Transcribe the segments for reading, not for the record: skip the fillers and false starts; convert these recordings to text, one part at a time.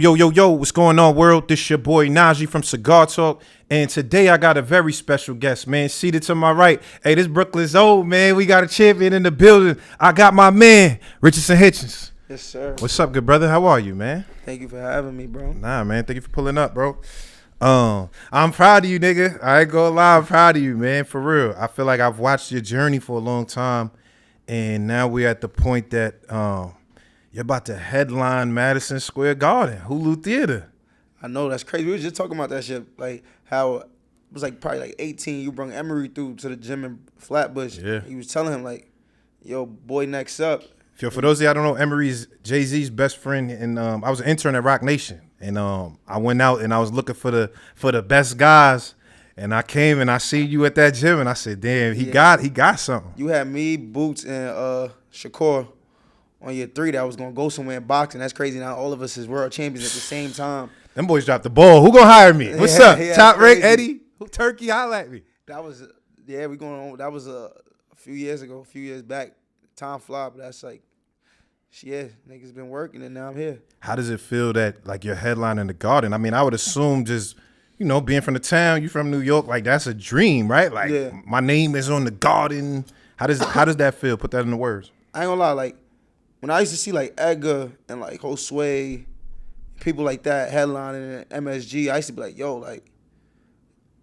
Yo, what's going on, world? This your boy Naji from Cigar Talk, and today I got a very special guest, man. Seated to my right, hey, this Brooklyn's old, man. We got a champion in the building. I got my man, Richardson Hitchins. Yes, sir. What's up, good brother? How are you, man? Thank you for having me, bro. Nah, man, thank you for pulling up, bro. I'm proud of you, nigga. I ain't gonna lie, I'm proud of you, man, for real. I feel like I've watched your journey for a long time, and now we're at the point that you're about to headline Madison Square Garden, Hulu Theater. I know, that's crazy. We were just talking about that shit, like how it was like probably like 18. You brought Emery through to the gym in Flatbush. Yeah. He was telling him like, "Yo, boy, next up." For those of you I don't know, Emery's Jay-Z's best friend, and I was an intern at Rock Nation, and I went out and I was looking for the best guys, and I came and I seen you at that gym, and I said, "Damn, he got something." You had me, Boots, and Shakur on year 3 that was gonna go somewhere in boxing. That's crazy. Now all of us is world champions at the same time. Them boys dropped the ball. Who gonna hire me? What's up? Yeah, Top rank Eddie? Who Turki? Holla at me. That was we going on. That was a few years ago, a few years back. Time fly, but that's like, niggas been working and now I'm here. How does it feel that like you're headlining the Garden? I mean, I would assume just, you know, being from the town, you from New York, like that's a dream, right? Like my name is on the Garden. How does that feel? Put that into words. I ain't gonna lie, like when I used to see like Edgar and like Josue, people like that headlining MSG, I used to be like, yo, like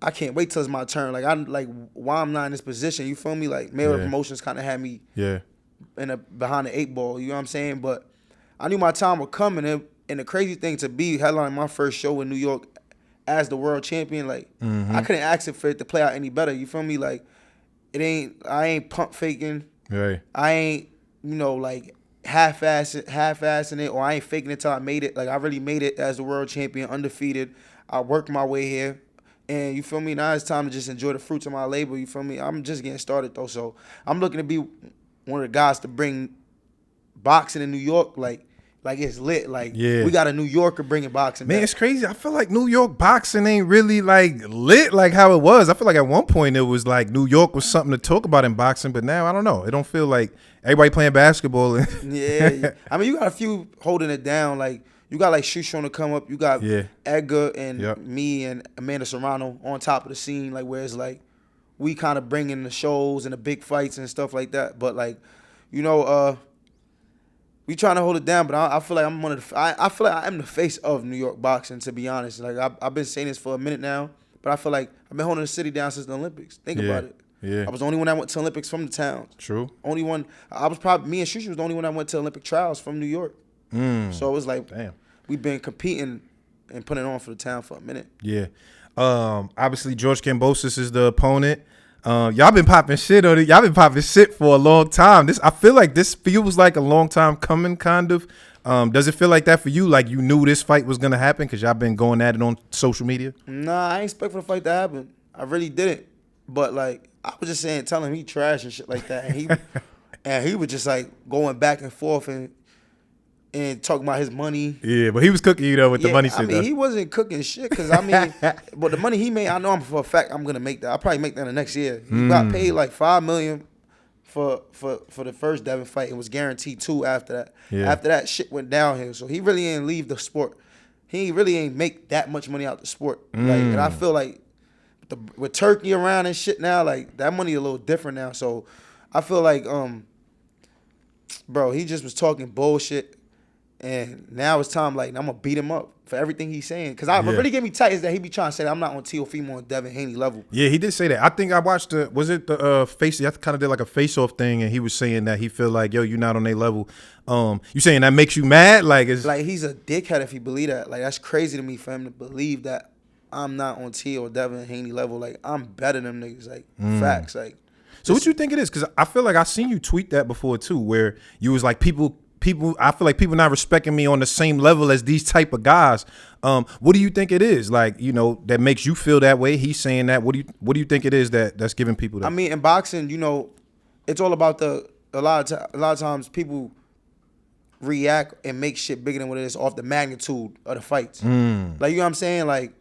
I can't wait till it's my turn. Like I'm like, why I'm not in this position? You feel me? Like Mayweather Promotions kind of had me behind the 8 ball. You know what I'm saying? But I knew my time would come, and the crazy thing to be headlining my first show in New York as the world champion, like I couldn't ask it for it to play out any better. You feel me? Like I ain't pump faking. Right. I ain't, like half-assing it, or I ain't faking it till I made it. Like I really made it as the world champion, undefeated. I worked my way here. And you feel me? Now it's time to just enjoy the fruits of my labor. You feel me? I'm just getting started though. So I'm looking to be one of the guys to bring boxing in New York, like it's lit. Like we got a New Yorker bringing boxing back. Man, it's crazy. I feel like New York boxing ain't really like lit like how it was. I feel like at one point it was like New York was something to talk about in boxing, but now I don't know. It don't feel like everybody playing basketball. Yeah. I mean, you got a few holding it down. Like you got like Shushan to come up. You got Edgar and me and Amanda Serrano on top of the scene. Like where it's like we kind of bring in the shows and the big fights and stuff like that. But like, we trying to hold it down. But I feel like I'm I feel like I'm the face of New York boxing, to be honest. Like I've been saying this for a minute now, but I feel like I've been holding the city down since the Olympics. Think about it. Yeah. I was the only one that went to Olympics from the town. True. Only one. Me and Shushu was the only one that went to Olympic trials from New York. So it was like, damn, we've been competing and putting it on for the town for a minute. Yeah. Obviously, George Kambosos is the opponent. Y'all been popping shit on it. Y'all been popping shit for a long time. I feel like this feels like a long time coming, kind of. Does it feel like that for you? Like you knew this fight was going to happen because y'all been going at it on social media? Nah, I ain't expect for the fight to happen. I really didn't. But, like, I was just telling him he trash and shit like that. And he was just, like, going back and forth and talking about his money. Yeah, but he was cooking you, though, with the money shit. I mean, he wasn't cooking shit because, but the money he made, I know for a fact I'm going to make that. I'll probably make that the next year. He got paid, like, $5 million for the first Devin fight and was guaranteed 2 after that. Yeah. After that, shit went downhill. So he really ain't leave the sport. He really ain't make that much money out the sport. Like, and I feel like with Turki around and shit now, like, that money a little different now. So I feel like, bro, he just was talking bullshit. And now it's time, like, I'm going to beat him up for everything he's saying. Because what really get me tight is that he be trying to say that I'm not on Teofimo and Devin Haney level. Yeah, he did say that. I think I watched I kind of did like a face-off thing, and he was saying that he feel like, yo, you're not on their level. You saying that makes you mad? Like he's a dickhead if he believe that. Like, that's crazy to me for him to believe that I'm not on T or Devin Haney level. Like, I'm better than them niggas. Like, facts. Like, so what you think it is? Because I feel like I seen you tweet that before too, where you was like, people. I feel like people not respecting me on the same level as these type of guys. What do you think it is? Like, that makes you feel that way. He's saying that. What do you think it is that's giving people that? I mean, in boxing, it's all about a lot of times people react and make shit bigger than what it is off the magnitude of the fights. Like, you know what I'm saying? Like,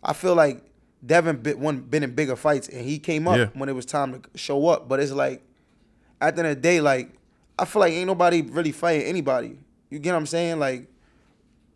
I feel like Devin been in bigger fights and he came up when it was time to show up. But it's like, at the end of the day, like, I feel like ain't nobody really fighting anybody. You get what I'm saying? Like,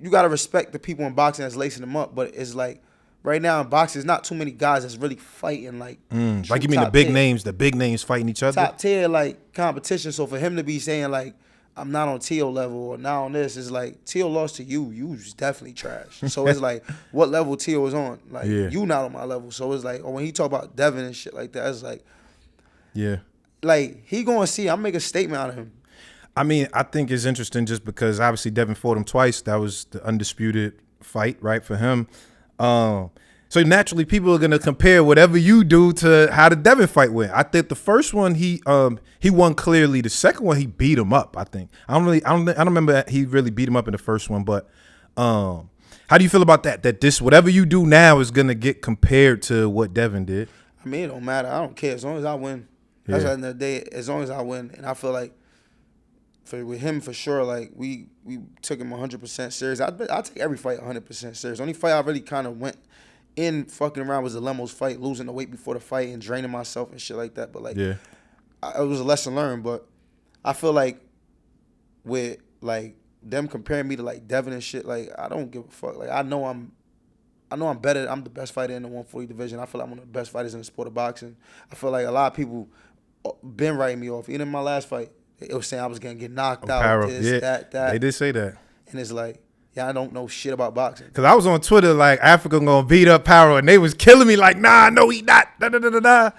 you gotta respect the people in boxing that's lacing them up. But it's like right now in boxing, there's not too many guys that's really fighting like. Like you mean the big names fighting each other? Top tier like competition. So for him to be saying like, I'm not on Teo level or not on this, is like Teo lost to you. You was definitely trash. So it's like, what level Teo is on? Like you not on my level. So it's like, or when he talk about Devin and shit like that, it's like, like he gonna see. I'm make a statement out of him. I mean, I think it's interesting just because obviously Devin fought him twice. That was the undisputed fight, right, for him. So naturally, people are gonna compare whatever you do to how the Devin fight went. I think the first one he won clearly. The second one he beat him up. I think I don't remember that he really beat him up in the first one. But how do you feel about that? That this whatever you do now is gonna get compared to what Devin did. I mean, it don't matter. I don't care as long as I win. That's at the end of the day. As long as I win, and I feel like with him for sure, like we took him 100% serious. I take every fight 100% serious. Only fight I really kind of went in fucking around was the Lemos fight, losing the weight before the fight and draining myself and shit like that. But like, it was a lesson learned. But I feel like with like them comparing me to like Devin and shit, like I don't give a fuck. Like I know I'm better. I'm the best fighter in the 140 division. I feel like I'm one of the best fighters in the sport of boxing. I feel like a lot of people been writing me off. Even in my last fight, it was saying I was gonna get knocked out. That. They did say that. And it's like, yeah, I don't know shit about boxing. Cause I was on Twitter like Africa gonna beat up Paro, and they was killing me like, nah, no, he not. Da, da, da, da, da.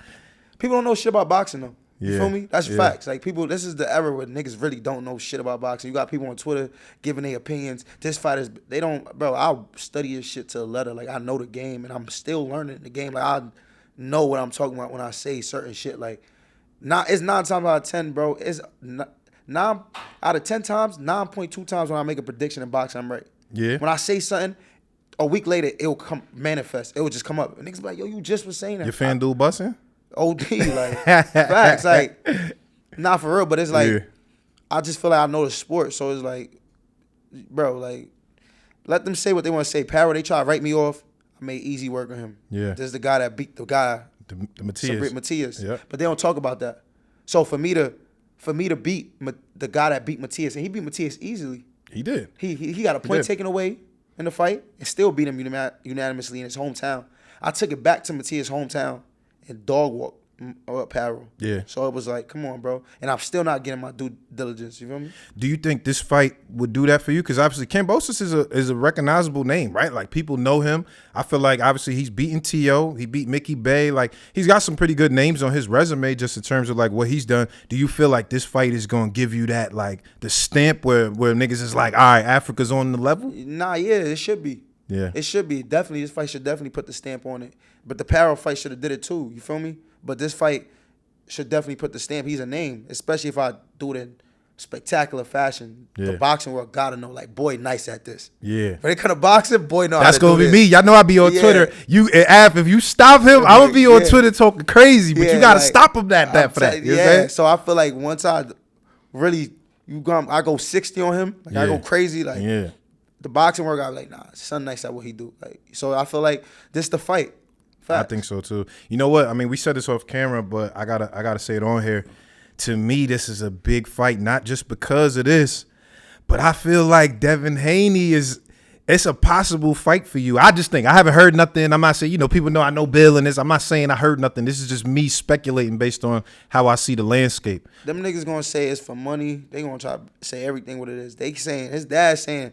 People don't know shit about boxing though. You feel me? That's facts. Like people, this is the era where niggas really don't know shit about boxing. You got people on Twitter giving their opinions. This fighters, they don't, bro. I'll study this shit to a letter. Like I know the game, and I'm still learning the game. Like I know what I'm talking about when I say certain shit. Like, it's 9 times out of 10, bro. It's 9 out of 10 times, 9.2 times when I make a prediction in boxing, I'm right. Yeah. When I say something, a week later it'll come manifest. It will just come up. And niggas be like, yo, you just was saying that. Your FanDuel busting? OD, like facts, like not for real, but it's like I just feel like I know the sport, so it's like, bro, like let them say what they want to say. Paro, they try to write me off. I made easy work on him. Yeah, this is the guy that beat the guy, the Matias. Yep. But they don't talk about that. So for me to beat the guy that beat Matias, and he beat Matias easily. He did. He got a point taken away in the fight and still beat him unanimously in his hometown. I took it back to Matias' hometown and dog walked Paro. Yeah. So it was like, come on, bro. And I'm still not getting my due diligence. You feel me? Do you think this fight would do that for you? Because obviously Kambosos is a recognizable name, right? Like people know him. I feel like obviously he's beaten T.O. He beat Mickey Bay. Like he's got some pretty good names on his resume just in terms of like what he's done. Do you feel like this fight is going to give you that like the stamp where niggas is like, all right, Africa's on the level? Nah, yeah, it should be. Yeah. It should be. Definitely, this fight should definitely put the stamp on it. But the Paro fight should have did it too. You feel me? But this fight should definitely put the stamp. He's a name, especially if I do it in spectacular fashion. Yeah. The boxing world gotta know, like, boy, nice at this. Yeah. When it comes to boxing, boy, know that's how to gonna do be this. me. Y'all know I be on Twitter. If you stop him, I'm gonna be on Twitter talking crazy. But you gotta stop him for that. You know what I'm saying? So I feel like once I really I go 60 on him. Like I go crazy. Like the boxing world, I be like, nah, son nice at what he do. Like so I feel like this the fight. Facts. I think so too. You know what? I mean, we said this off camera, but I gotta say it on here. To me, this is a big fight, not just because of this, but I feel like Devin Haney it's a possible fight for you. I just think I haven't heard nothing. I'm not saying, people know I know Bill and this. I'm not saying I heard nothing. This is just me speculating based on how I see the landscape. Them niggas gonna say it's for money. They gonna try to say everything what it is. They saying his dad saying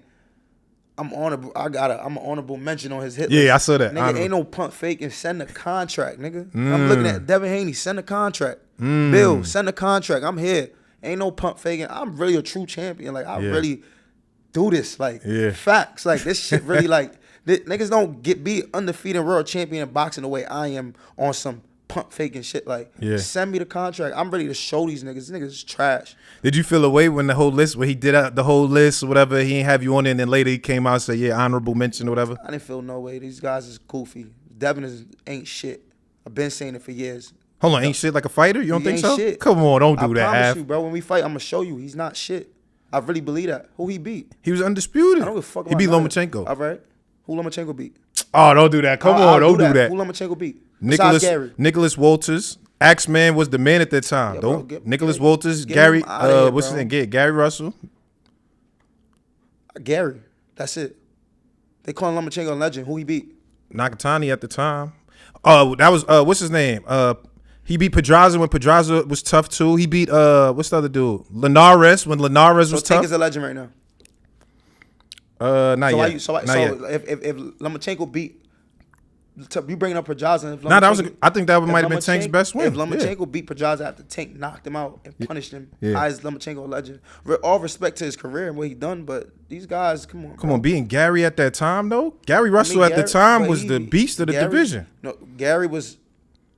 I'm honorable. I'm an honorable mention on his hit list. Yeah, I saw that. Nigga, ain't no pump fake and send the contract, nigga. I'm looking at Devin Haney, send the contract. Bill, send the contract. I'm here. Ain't no pump faking. I'm really a true champion. Like, I really do this. Like, facts. Like, this shit really, like, niggas don't be undefeated world champion in boxing the way I am on some pump faking shit. Like, send me the contract. I'm ready to show these niggas. These niggas is trash. Did you feel away when he did out the whole list or whatever? He ain't have you on it, and then later he came out and said, honorable mention or whatever? I didn't feel no way. These guys is goofy. Devin ain't shit. I've been saying it for years. Hold on, ain't shit like a fighter? You don't think so? Shit. Come on, don't do that. I promise you, bro. When we fight, I'm gonna show you he's not shit. I really believe that. Who he beat? He was undisputed. I don't give a fuck about he beat Lomachenko. All right. Who Lomachenko beat? Oh, don't do that. Come on, don't do that. Who Lomachenko beat? Nicholas Walters. Axeman was the man at that time. Yeah, Nicholas Walters, Gary. What's his name? Gary Russell. Gary. That's it. They call him Lomachenko legend. Who he beat? Nakatani at the time. Oh, that was what's his name? He beat Pedraza when Pedraza was tough too. He beat what's the other dude? Linares when Linares was Tank tough. is a legend right now. Not yet. So not yet. if Lomachenko beat, you bringing up Pedraza? I think that might have been Tank's best win. If Lomachenko beat Pedraza after Tank knocked him out and punished him, Yeah. is Lomachenko a legend? All respect to his career and what he done, but these guys, come on. Come on, beating Gary at that time though. Gary Russell at the time was the beast of the division. No, Gary was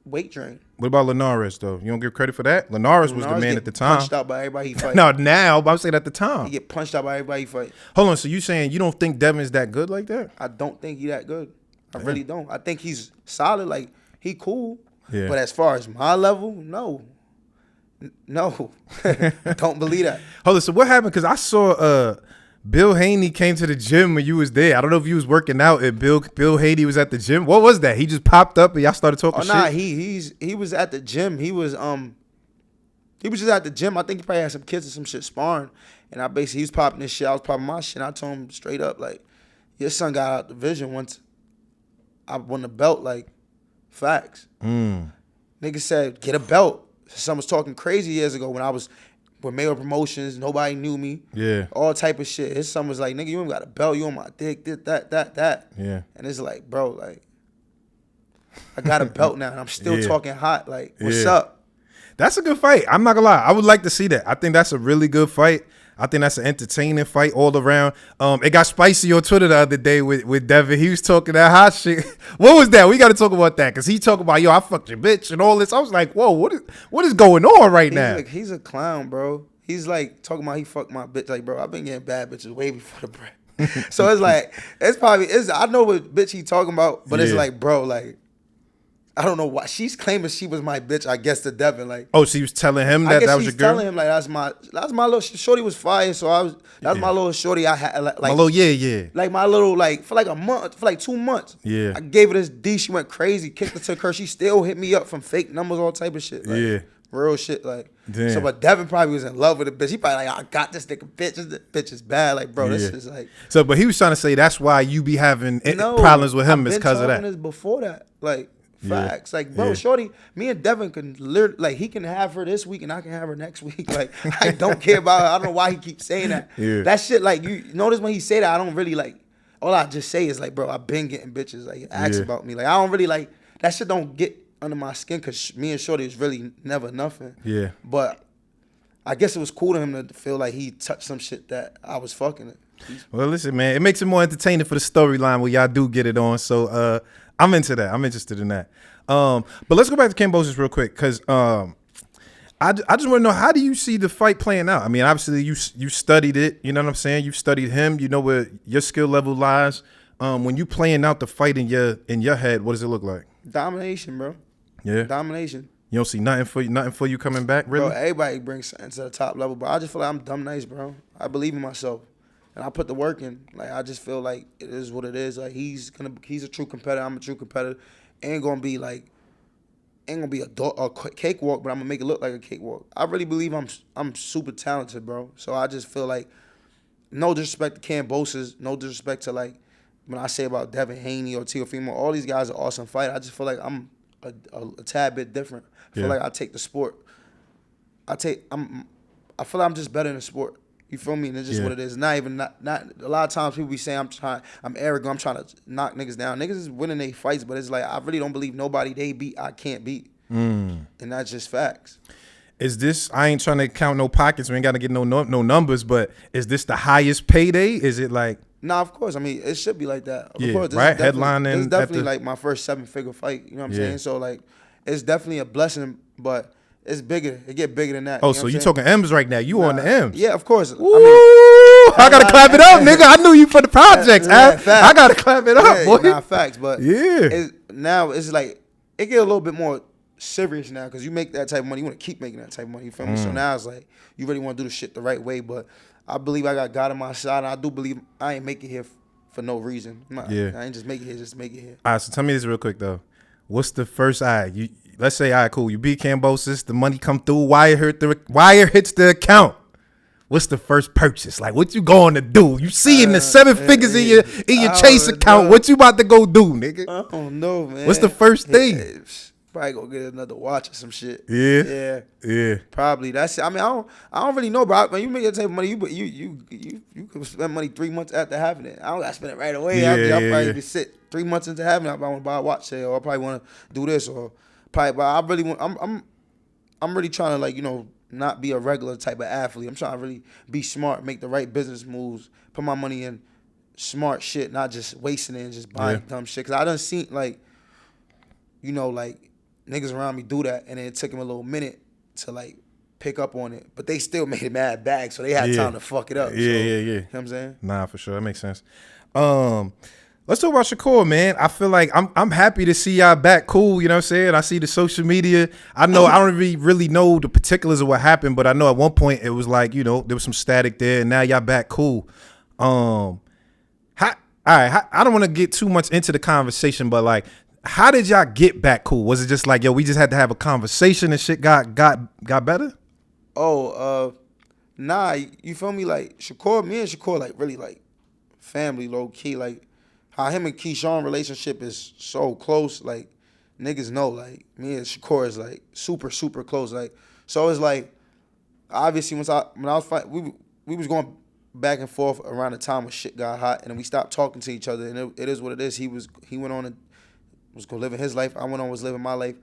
weight drained. What about Linares though? You don't give credit for that? Linares was the man at the time. Punched out by everybody he fight. No, now, but I'm saying at the time. He get punched out by everybody he fight. Hold on, so you saying you don't think Devin's that good like that? I don't think he that good. I really don't. I think he's solid. Like, he cool. Yeah. But as far as my level, no. No. Don't believe that. Hold on, so what happened? Because I saw Bill Haney came to the gym when you was there. I don't know if you was working out and Bill Haney was at the gym. What was that? He just popped up and y'all started talking shit? Nah, he was at the gym. He was just at the gym. I think he probably had some kids or some shit sparring. And he was popping this shit. I was popping my shit. And I told him straight up, like, your son got out the division once I won the belt, like, facts. Nigga said, get a belt. Son was talking crazy years ago when I was with Mayo Promotions. Nobody knew me. Yeah. All type of shit. His son was like, nigga, you ain't got a belt. You on my dick, that. Yeah. And it's like, bro, like, I got a belt now and I'm still talking hot. Like, what's up? That's a good fight. I'm not gonna lie. I would like to see that. I think that's a really good fight. I think that's an entertaining fight all around. It got spicy on Twitter the other day with Devin. He was talking that hot shit. What was that? We got to talk about that because he talking about, yo, I fucked your bitch and all this. I was like, whoa, what is going on right now? He's a clown, bro. He's like talking about he fucked my bitch. Like, bro, I've been getting bad bitches way before the break. So it's like, I know what bitch he talking about, but it's like, bro, like, I don't know why she's claiming she was my bitch. I guess to Devin, like, oh, she was telling him that was your girl. She's telling him like that's my little shorty was fire. So that's my little shorty. I had like my little like my little like for like a month, for like 2 months. Yeah, I gave her this D. She went crazy, kicked her to the curb. She still hit me up from fake numbers, all type of shit. Like, real shit. Like, damn. So, but Devin probably was in love with the bitch. He probably like, I got this nigga bitch. This bitch is bad. Like, bro, this is like. So, but he was trying to say that's why you be having problems with him is because of that. This before that, like. Facts. Like, bro, shorty, me and Devin can literally, like, he can have her this week and I can have her next week. Like, I don't care about her. I don't know why he keeps saying that. That shit, like, you notice when he say that, I don't really, like, all I just say is, like, bro, I've been getting bitches. Like, ask about me. Like, I don't really, like, that shit don't get under my skin because me and shorty is really never nothing. Yeah. But I guess it was cool to him to feel like he touched some shit that I was fucking it. Well, listen, man, it makes it more entertaining for the storyline where y'all do get it on. So, I'm into that. I'm interested in that. But let's go back to Kambosos real quick because I just want to know, how do you see the fight playing out? I mean, obviously you studied it. You know what I'm saying? You've studied him. You know where your skill level lies. When you playing out the fight in your head, what does it look like? Domination, bro. Yeah. Domination. You don't see nothing for you coming back, really? Bro, everybody brings something to the top level, but I just feel like I'm dumb nice, bro. I believe in myself. And I put the work in. Like, I just feel like it is what it is. Like, he's a true competitor. I'm a true competitor. Ain't gonna be a cakewalk, but I'm gonna make it look like a cakewalk. I really believe I'm super talented, bro. So I just feel like, no disrespect to Kambosos, no disrespect to, like, when I say about Devin Haney or Teofimo, all these guys are awesome fighters. I just feel like I'm a tad bit different. I feel like I take the sport. I feel like I'm just better in the sport. You feel me? And it's just what it is. Not a lot of times people be saying I'm arrogant, I'm trying to knock niggas down. Niggas is winning their fights, but it's like I really don't believe nobody they beat I can't beat. And that's just facts. Is this, I ain't trying to count no pockets, we ain't gotta get no numbers, but is this the highest payday? Is it like? Nah, of course. I mean, it should be like that. Of course, right? Headlining. It's definitely like my first 7-figure fight. You know what I'm saying? So like, it's definitely a blessing, but it's bigger. It get bigger than that. Oh, so you talking M's right now? You on the M's? Yeah, of course. I gotta clap it up, nigga. I knew you for the projects. I gotta clap it up, boy. Nah, facts, but now it's like it get a little bit more serious now because you make that type of money. You want to keep making that type of money. You feel me? So now it's like you really want to do the shit the right way. But I believe I got God on my side. And I do believe I ain't make it here for no reason. I ain't just make it here just to make it here. All right, so tell me this real quick though. What's the first let's say, all right, cool. You beat Kambosos, the money come through, wire hits the account. what's the first purchase? Like, what you going to do? You see in the 7 figures in your Chase account. What you about to go do, nigga? I don't know, man. What's the first thing? Probably go get another watch or some shit. Yeah. Probably. That's. I mean, I don't really know, bro. When you make your type of money, you can spend money 3 months after having it. I don't gotta spend it right away. I'll probably be sit 3 months into having it. I want to buy a watch sale, or I probably want to do this, or probably. But I really want. I'm really trying to, like, you know, not be a regular type of athlete. I'm trying to really be smart, make the right business moves, put my money in smart shit, not just wasting it and just buying dumb shit. Cause I done seen, like, you know, like, niggas around me do that, and then it took them a little minute to, like, pick up on it. But they still made it mad bag, so they had time to fuck it up. Yeah. You know what I'm saying? Nah, for sure. That makes sense. Let's talk about Shakur, man. I feel like I'm happy to see y'all back cool, you know what I'm saying? I see the social media. I know I don't really know the particulars of what happened, but I know at one point it was like, you know, there was some static there, and now y'all back cool. I don't want to get too much into the conversation, but, like, how did y'all get back cool? Was it just like, yo, we just had to have a conversation and shit got better? Nah, you feel me? Like, me and Shakur, like, really, like, family, low key. Like, how him and Keyshawn relationship is so close. Like, niggas know, like, me and Shakur is, like, super, super close. Like, so it's like, obviously, when I was fighting, we was going back and forth around the time when shit got hot, and then we stopped talking to each other, and it is what it is. He went on and was gonna live in his life. I went on was living my life,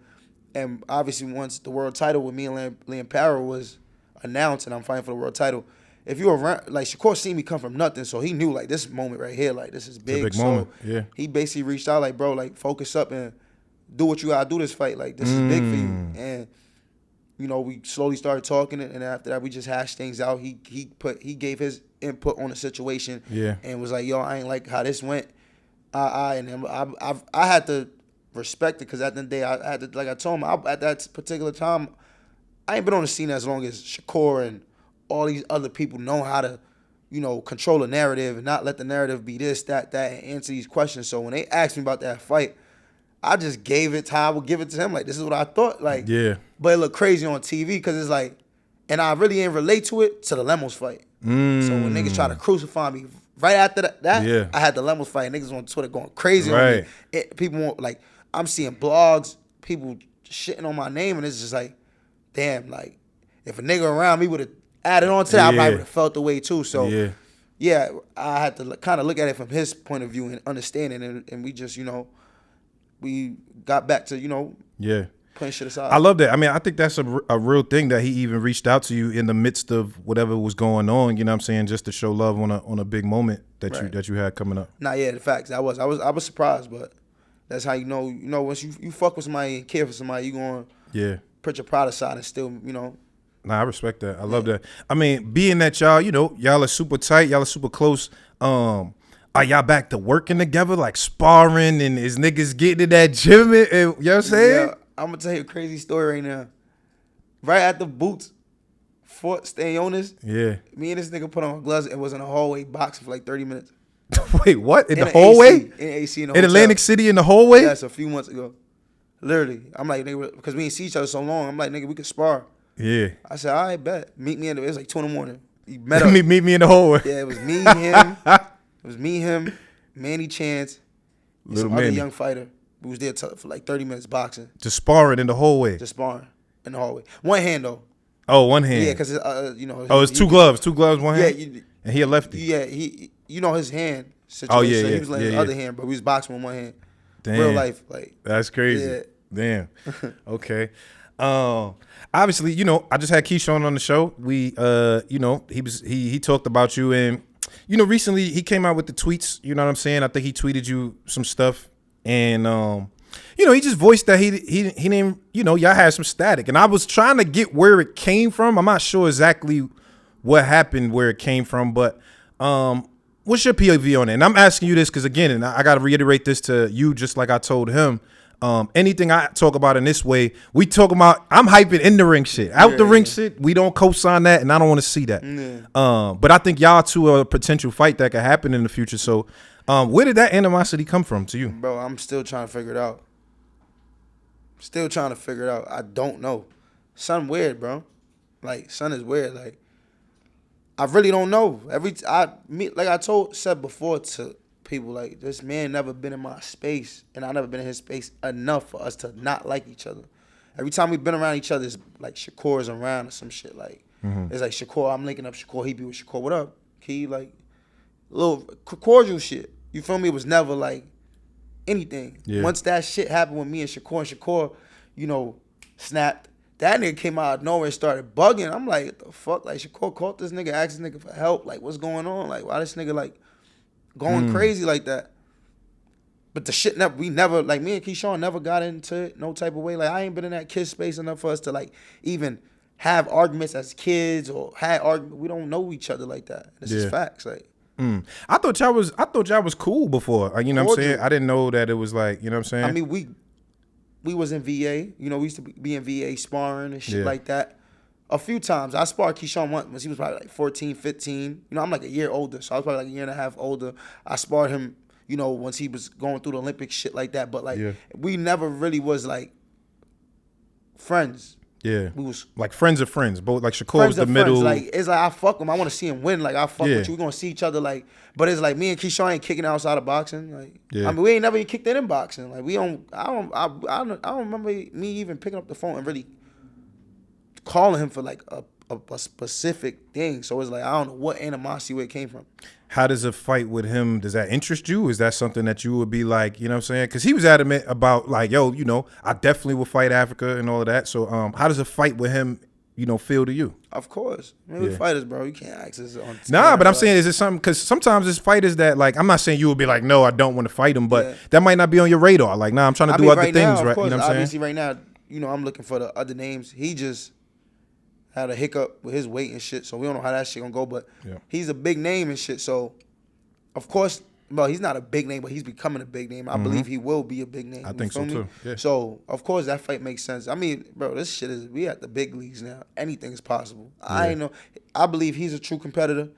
and obviously once the world title with me and Liam Parra was announced, and I'm fighting for the world title. If you were around, like, Shakur seen me come from nothing, so he knew, like, this moment right here, like, this is big. It's a big moment. Yeah. He basically reached out, like, bro, like, focus up and do what you gotta do this fight. Like, this is big for you. And, you know, we slowly started talking, and after that we just hashed things out. He gave his input on the situation. Yeah. And was like, yo, I ain't like how this went. I had to respect it, because at the end of the day, I had to, like I told him, at that particular time, I ain't been on the scene as long as Shakur and all these other people know how to, you know, control a narrative and not let the narrative be this, that, and answer these questions. So when they asked me about that fight, I just gave it to how I would give it to him. Like, this is what I thought. Like, yeah. But it looked crazy on TV, because it's like, and I really ain't relate to it to the Lemos fight. So when niggas try to crucify me, right after that, I had the Lemos fight. Niggas on Twitter going crazy on me. People want, like, I'm seeing blogs, people shitting on my name, and it's just like, damn, like, if a nigga around me would have added on to that, I probably would have felt the way too. So, yeah, I had to kind of look at it from his point of view and understanding, and we just, you know, we got back to, you know, putting shit aside. I love that. I mean, I think that's a real thing, that he even reached out to you in the midst of whatever was going on, you know what I'm saying, just to show love on a big moment that you had coming up. Nah, yeah, the facts. I was surprised, but that's how you know, once you fuck with somebody and care for somebody, you going to put your pride aside and still, you know. Nah, I respect that. I love that. I mean, being that y'all, you know, y'all are super tight, y'all are super close, are y'all back to working together, like sparring, and is niggas getting in that gym? And, you know what I'm saying? Yeah, I'm going to tell you a crazy story right now. Right after Boots fought Stanionis, me and this nigga put on gloves and was in a hallway boxing for like 30 minutes. Wait, what? In the hallway? In AC in the in Atlantic City in the hallway? Yes, a few months ago. Literally. I'm like, nigga, because we didn't see each other so long. I'm like, nigga, we could spar. Yeah. I said, all right, bet. Meet me it was like 2 in the morning. He met up. meet me in the hallway. Yeah, it was me, him. It was me, him, Manny Chance, and some other young fighter. We was there for like 30 minutes boxing. Just sparring in the hallway. Just sparring in the hallway. One hand, though. Oh, one hand. Yeah, because, you know. Oh, it's two gloves, one hand? Yeah. And he a lefty. Yeah, you know his hand situation. Oh, yeah, so he was laying the other hand, but we was boxing with one hand. Damn. Real life. Like. That's crazy. Yeah. Damn. Okay. Obviously, you know, I just had Keyshawn on the show. We, you know, he talked about you, and, you know, recently he came out with the tweets. You know what I'm saying? I think he tweeted you some stuff, and you know, he just voiced that he didn't, you know, y'all had some static, and I was trying to get where it came from. I'm not sure exactly what happened, where it came from, but what's your POV on it? And I'm asking you this because, again, and I got to reiterate this to you, just like I told him. Anything I talk about in this way, we talk about, I'm hyping in the ring shit. Out the ring shit, we don't co-sign that, and I don't want to see that. But I think y'all two are a potential fight that could happen in the future. So where did that animosity come from to you? Bro, I'm still trying to figure it out. I don't know. Son weird, bro. Like, son is weird. Like, I really don't know. Like I said before to people, like, this man never been in my space, and I never been in his space enough for us to not like each other. Every time we've been around each other, it's like Shakur's around or some shit. Like, it's like Shakur, I'm linking up Shakur, he be with Shakur. What up, Key? Like, little cordial shit. You feel me? It was never like anything. Yeah. Once that shit happened with me and Shakur, you know, snapped. That nigga came out of nowhere and started bugging. I'm like, what the fuck? Like, Shakur called this nigga, asked this nigga for help. Like, what's going on? Like, why this nigga, like, going crazy like that? But the shit we never, like, me and Keyshawn never got into it no type of way. Like, I ain't been in that kid space enough for us to, like, even have arguments as kids or had arguments. We don't know each other like that. This is facts. Like, I thought y'all was cool before. You know what I'm saying? I didn't know that it was like, you know what I'm saying? I mean, we was in VA. You know, we used to be in VA sparring and shit like that. A few times. I sparred Keyshawn once when he was probably like 14, 15. You know, I'm like a year older, so I was probably like a year and a half older. I sparred him, you know, once he was going through the Olympic shit like that. But, like, we never really was, like, friends. Yeah. We was like friends of friends. Both, like, Shakur was the middle. Like, it's like, I fuck him. I want to see him win. Like, I fuck with you. We're going to see each other. Like, but it's like me and Keyshawn ain't kicking outside of boxing. Like, I mean, we ain't never even kicked it in boxing. Like, I don't remember me even picking up the phone and really calling him for, like, a specific thing. So it's like, I don't know what animosity where it came from. How does a fight with him, does that interest you? Is that something that you would be like, you know what I'm saying? Because he was adamant about, like, yo, you know, I definitely will fight Africa and all of that. So how does a fight with him, you know, feel to you? Of course. I mean, we fighters, bro. You can't access it on Nah, but I'm saying, is it something, because sometimes there's fighters that, like, I'm not saying you would be like, no, I don't want to fight him, but that might not be on your radar. Like, nah, I'm trying to do other things, now, right? Course, you know what I'm obviously saying? Right now, you know, I'm looking for the other names. He just had a hiccup with his weight and shit, so we don't know how that shit gonna go, but he's a big name and shit, so of course, well, he's not a big name, but he's becoming a big name. I believe he will be a big name. I think so too. Yeah. So of course that fight makes sense. I mean, bro, this shit is, we at the big leagues now. Anything's possible. I ain't know. I believe he's a true competitor,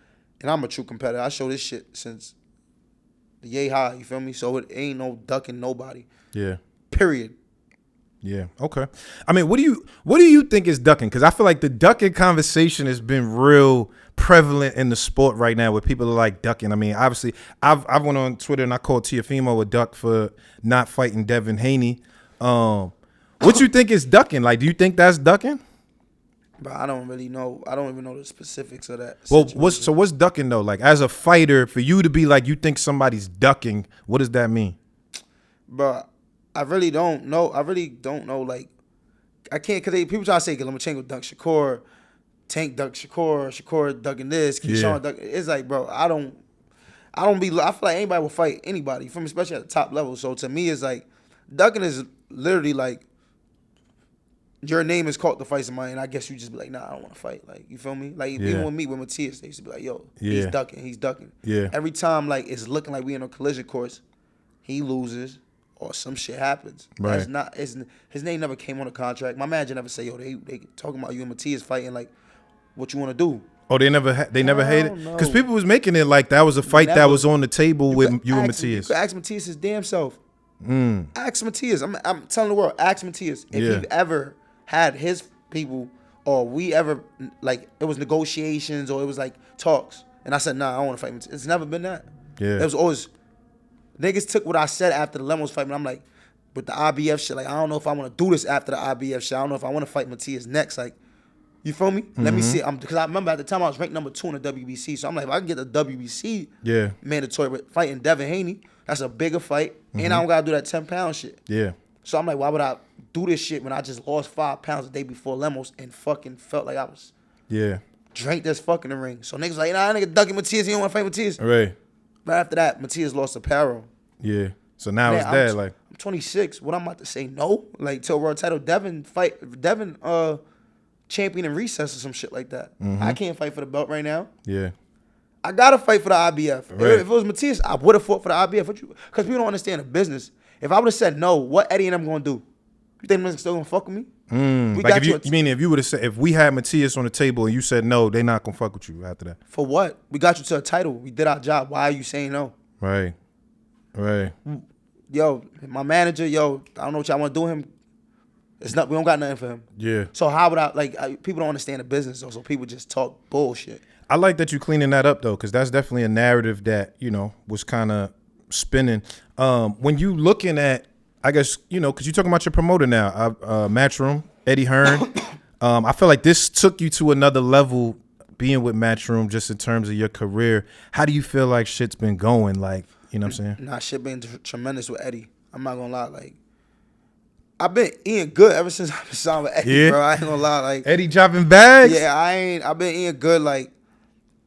and I'm a true competitor. I show this shit since the yay high. You feel me? So it ain't no ducking nobody. Yeah. Period. Yeah. Okay. I mean, what do you think is ducking? Because I feel like the ducking conversation has been real prevalent in the sport right now, where people are like ducking. I mean, obviously, I've went on Twitter and I called Teofimo a duck for not fighting Devin Haney. What you think is ducking? Like, do you think that's ducking? But I don't really know. I don't even know the specifics of that. Well, what's ducking though? Like, as a fighter, for you to be like, you think somebody's ducking, what does that mean? Bro, I really don't know. Like, I can't, because people try to say Lomachenko dunk Shakur, Tank dunk Shakur ducking this, Keyshawn ducking. It's like, bro, I feel like anybody will fight anybody, from especially at the top level. So to me, it's like, ducking is literally like, your name is called to fight somebody, and I guess you just be like, nah, I don't want to fight. Like, you feel me? Like, even with me, with Matias, they used to be like, yo, he's ducking. Yeah. Every time, like, it's looking like we in a collision course, he loses or some shit happens. Right. That's not, his name never came on a contract. My manager never say, yo, they talking about you and Matias fighting, like, what you want to do? Oh, they never hated it? Because people was making it like that was a fight that was on the table with you and Matias. You could ask Matias his damn self. Ask Matias. I'm telling the world, ask Matias. If he ever had his people, or we ever, like, it was negotiations or it was like talks, and I said, nah, I don't want to fight Matias. It's never been that. Yeah. It was always, niggas took what I said after the Lemos fight, and I'm like, with the IBF shit, like, I don't know if I want to do this after the IBF shit. I don't know if I want to fight Matias next. Like, you feel me? Let me see. Because I remember at the time I was ranked number 2 in the WBC. So I'm like, if I can get the WBC mandatory with fighting Devin Haney, that's a bigger fight. And I don't got to do that 10-pound shit. Yeah. So I'm like, why would I do this shit when I just lost 5 pounds the day before Lemos and fucking felt like I was drank this fucking ring. So niggas like, nah, nigga ducking Matias. You don't want to fight Matias. Right. But after that, Matias lost the power. Yeah. So now it's that. Like, I'm 26. What I'm about to say no? Like, to a world title, Devin champion in recess or some shit like that. I can't fight for the belt right now. Yeah. I gotta fight for the IBF. Right. If it was Matias, I would have fought for the IBF. Because people don't understand the business. If I would have said no, what Eddie and them gonna do? You think they're still gonna fuck with me? Like, you mean if you would have said, if we had Matias on the table and you said no, they not gonna fuck with you after that? For what? We got you to a title. We did our job. Why are you saying no? Right. Yo, my manager, I don't know what y'all want to do with him. It's not. We don't got nothing for him. Yeah. So how would I, like, people don't understand the business though, so people just talk bullshit. I like that you cleaning that up though, because that's definitely a narrative that was kind of spinning. When you looking at, I guess because you're talking about your promoter now, Matchroom, Eddie Hearn. I feel like this took you to another level being with Matchroom, just in terms of your career. How do you feel like shit's been going? Like, you know what I'm saying? Nah, shit been tremendous with Eddie. I'm not gonna lie. Like, I've been eating good ever since I've been signed with Eddie, bro. I ain't gonna lie. Like, Eddie dropping bags? Yeah, I've been eating good. Like,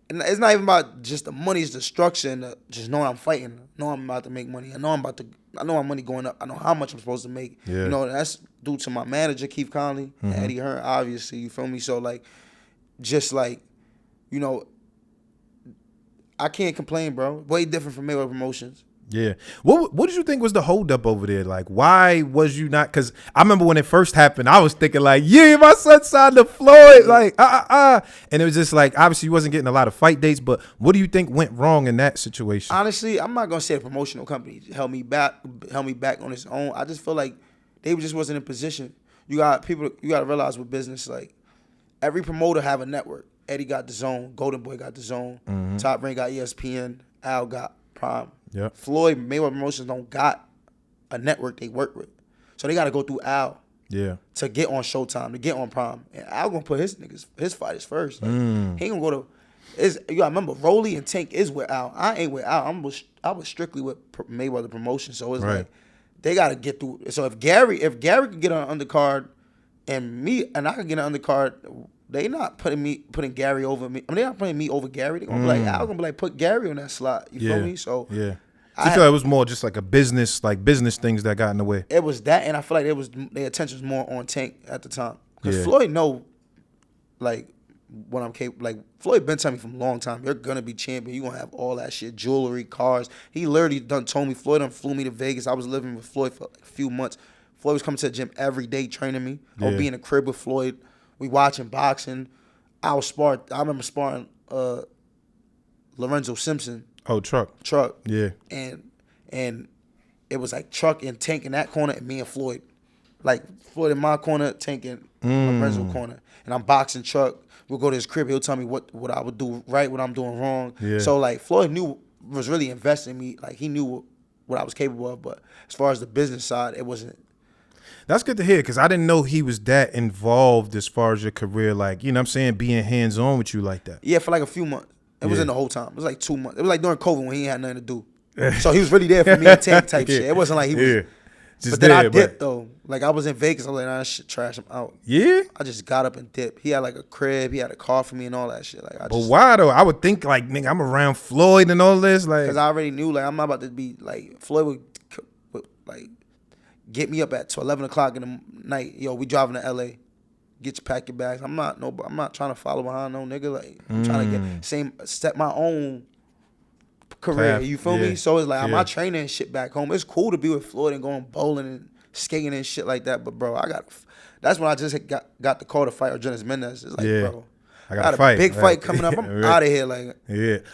and it's not even about just the money, it's the structure and just knowing I'm fighting. I know I'm about to make money. I know my money going up. I know how much I'm supposed to make. Yeah. That's due to my manager, Keith Conley, and Eddie Hearn, obviously. You feel me? So, like, just like, I can't complain, bro. Way different from Mayweather Promotions. Yeah. What did you think was the holdup over there? Like, why was you not? Because I remember when it first happened, I was thinking like, yeah, my son signed to Floyd. Like, And it was just like, obviously, you wasn't getting a lot of fight dates. But what do you think went wrong in that situation? Honestly, I'm not gonna say a promotional company held me back on its own. I just feel like they just wasn't in position. You got to realize with business, like, every promoter have a network. Eddie got the Zone, Golden Boy got the Zone, Top Rank got ESPN, Al got Prime. Yep. Floyd Mayweather Promotions don't got a network they work with, so they got to go through Al. Yeah. To get on Showtime, to get on Prime, and Al gonna put his fighters first. Like, he ain't gonna go to. You gotta remember, Rolly and Tank is with Al. I ain't with Al. I was strictly with Mayweather Promotions, so it's like they gotta get through. So if Gary could get on an undercard, and I could get an undercard. They not putting Gary over me. I mean, they not putting me over Gary. They gonna be like, Al gonna be like, put Gary on that slot. You feel me? So yeah. I feel like it was more just like business things that got in the way. It was that, and I feel like their attention was more on Tank at the time. Because Floyd like, when I'm capable. Like, Floyd been telling me from a long time, you're gonna be champion. You gonna have all that shit, jewelry, cars. He literally told me, Floyd flew me to Vegas. I was living with Floyd for like a few months. Floyd was coming to the gym every day training me. I would be in the crib with Floyd. We watching boxing. I remember sparring Lorenzo Simpson. Oh, Truck. Yeah. And it was like Truck and Tank in that corner and me and Floyd. Like, Floyd in my corner, Tank in Lorenzo corner. And I'm boxing Truck. We'll go to his crib. He'll tell me what I would do right, what I'm doing wrong. Yeah. So, like, Floyd was really investing in me. Like, he knew what I was capable of. But as far as the business side, it wasn't. That's good to hear, because I didn't know he was that involved as far as your career, like, you know what I'm saying, being hands-on with you like that. Yeah, for like a few months. It wasn't the whole time. It was like 2 months. It was like during COVID when he had nothing to do. So he was really there for me and Tank type shit. It wasn't like he was. Yeah. But then I dipped, though. Like, I was in Vegas. I was like, nah, that shit trash. I'm out. Yeah? I just got up and dipped. He had like a crib. He had a car for me and all that shit. Like, but why, though? I would think, like, nigga, I'm around Floyd and all this. Like, because I already knew, like, I'm not about to be, like, Floyd would like, get me up at 11 o'clock in the night. Yo, we driving to LA. Pack your bags. I'm not trying to follow behind no nigga. Like, I'm trying to set my own career. You feel me? So it's like, I'm not training shit back home. It's cool to be with Floyd and going bowling and skating and shit like that. But bro, that's when I just got the call to fight Argenis Mendez. It's like, bro, I got a big fight coming up. I'm out of here. Like,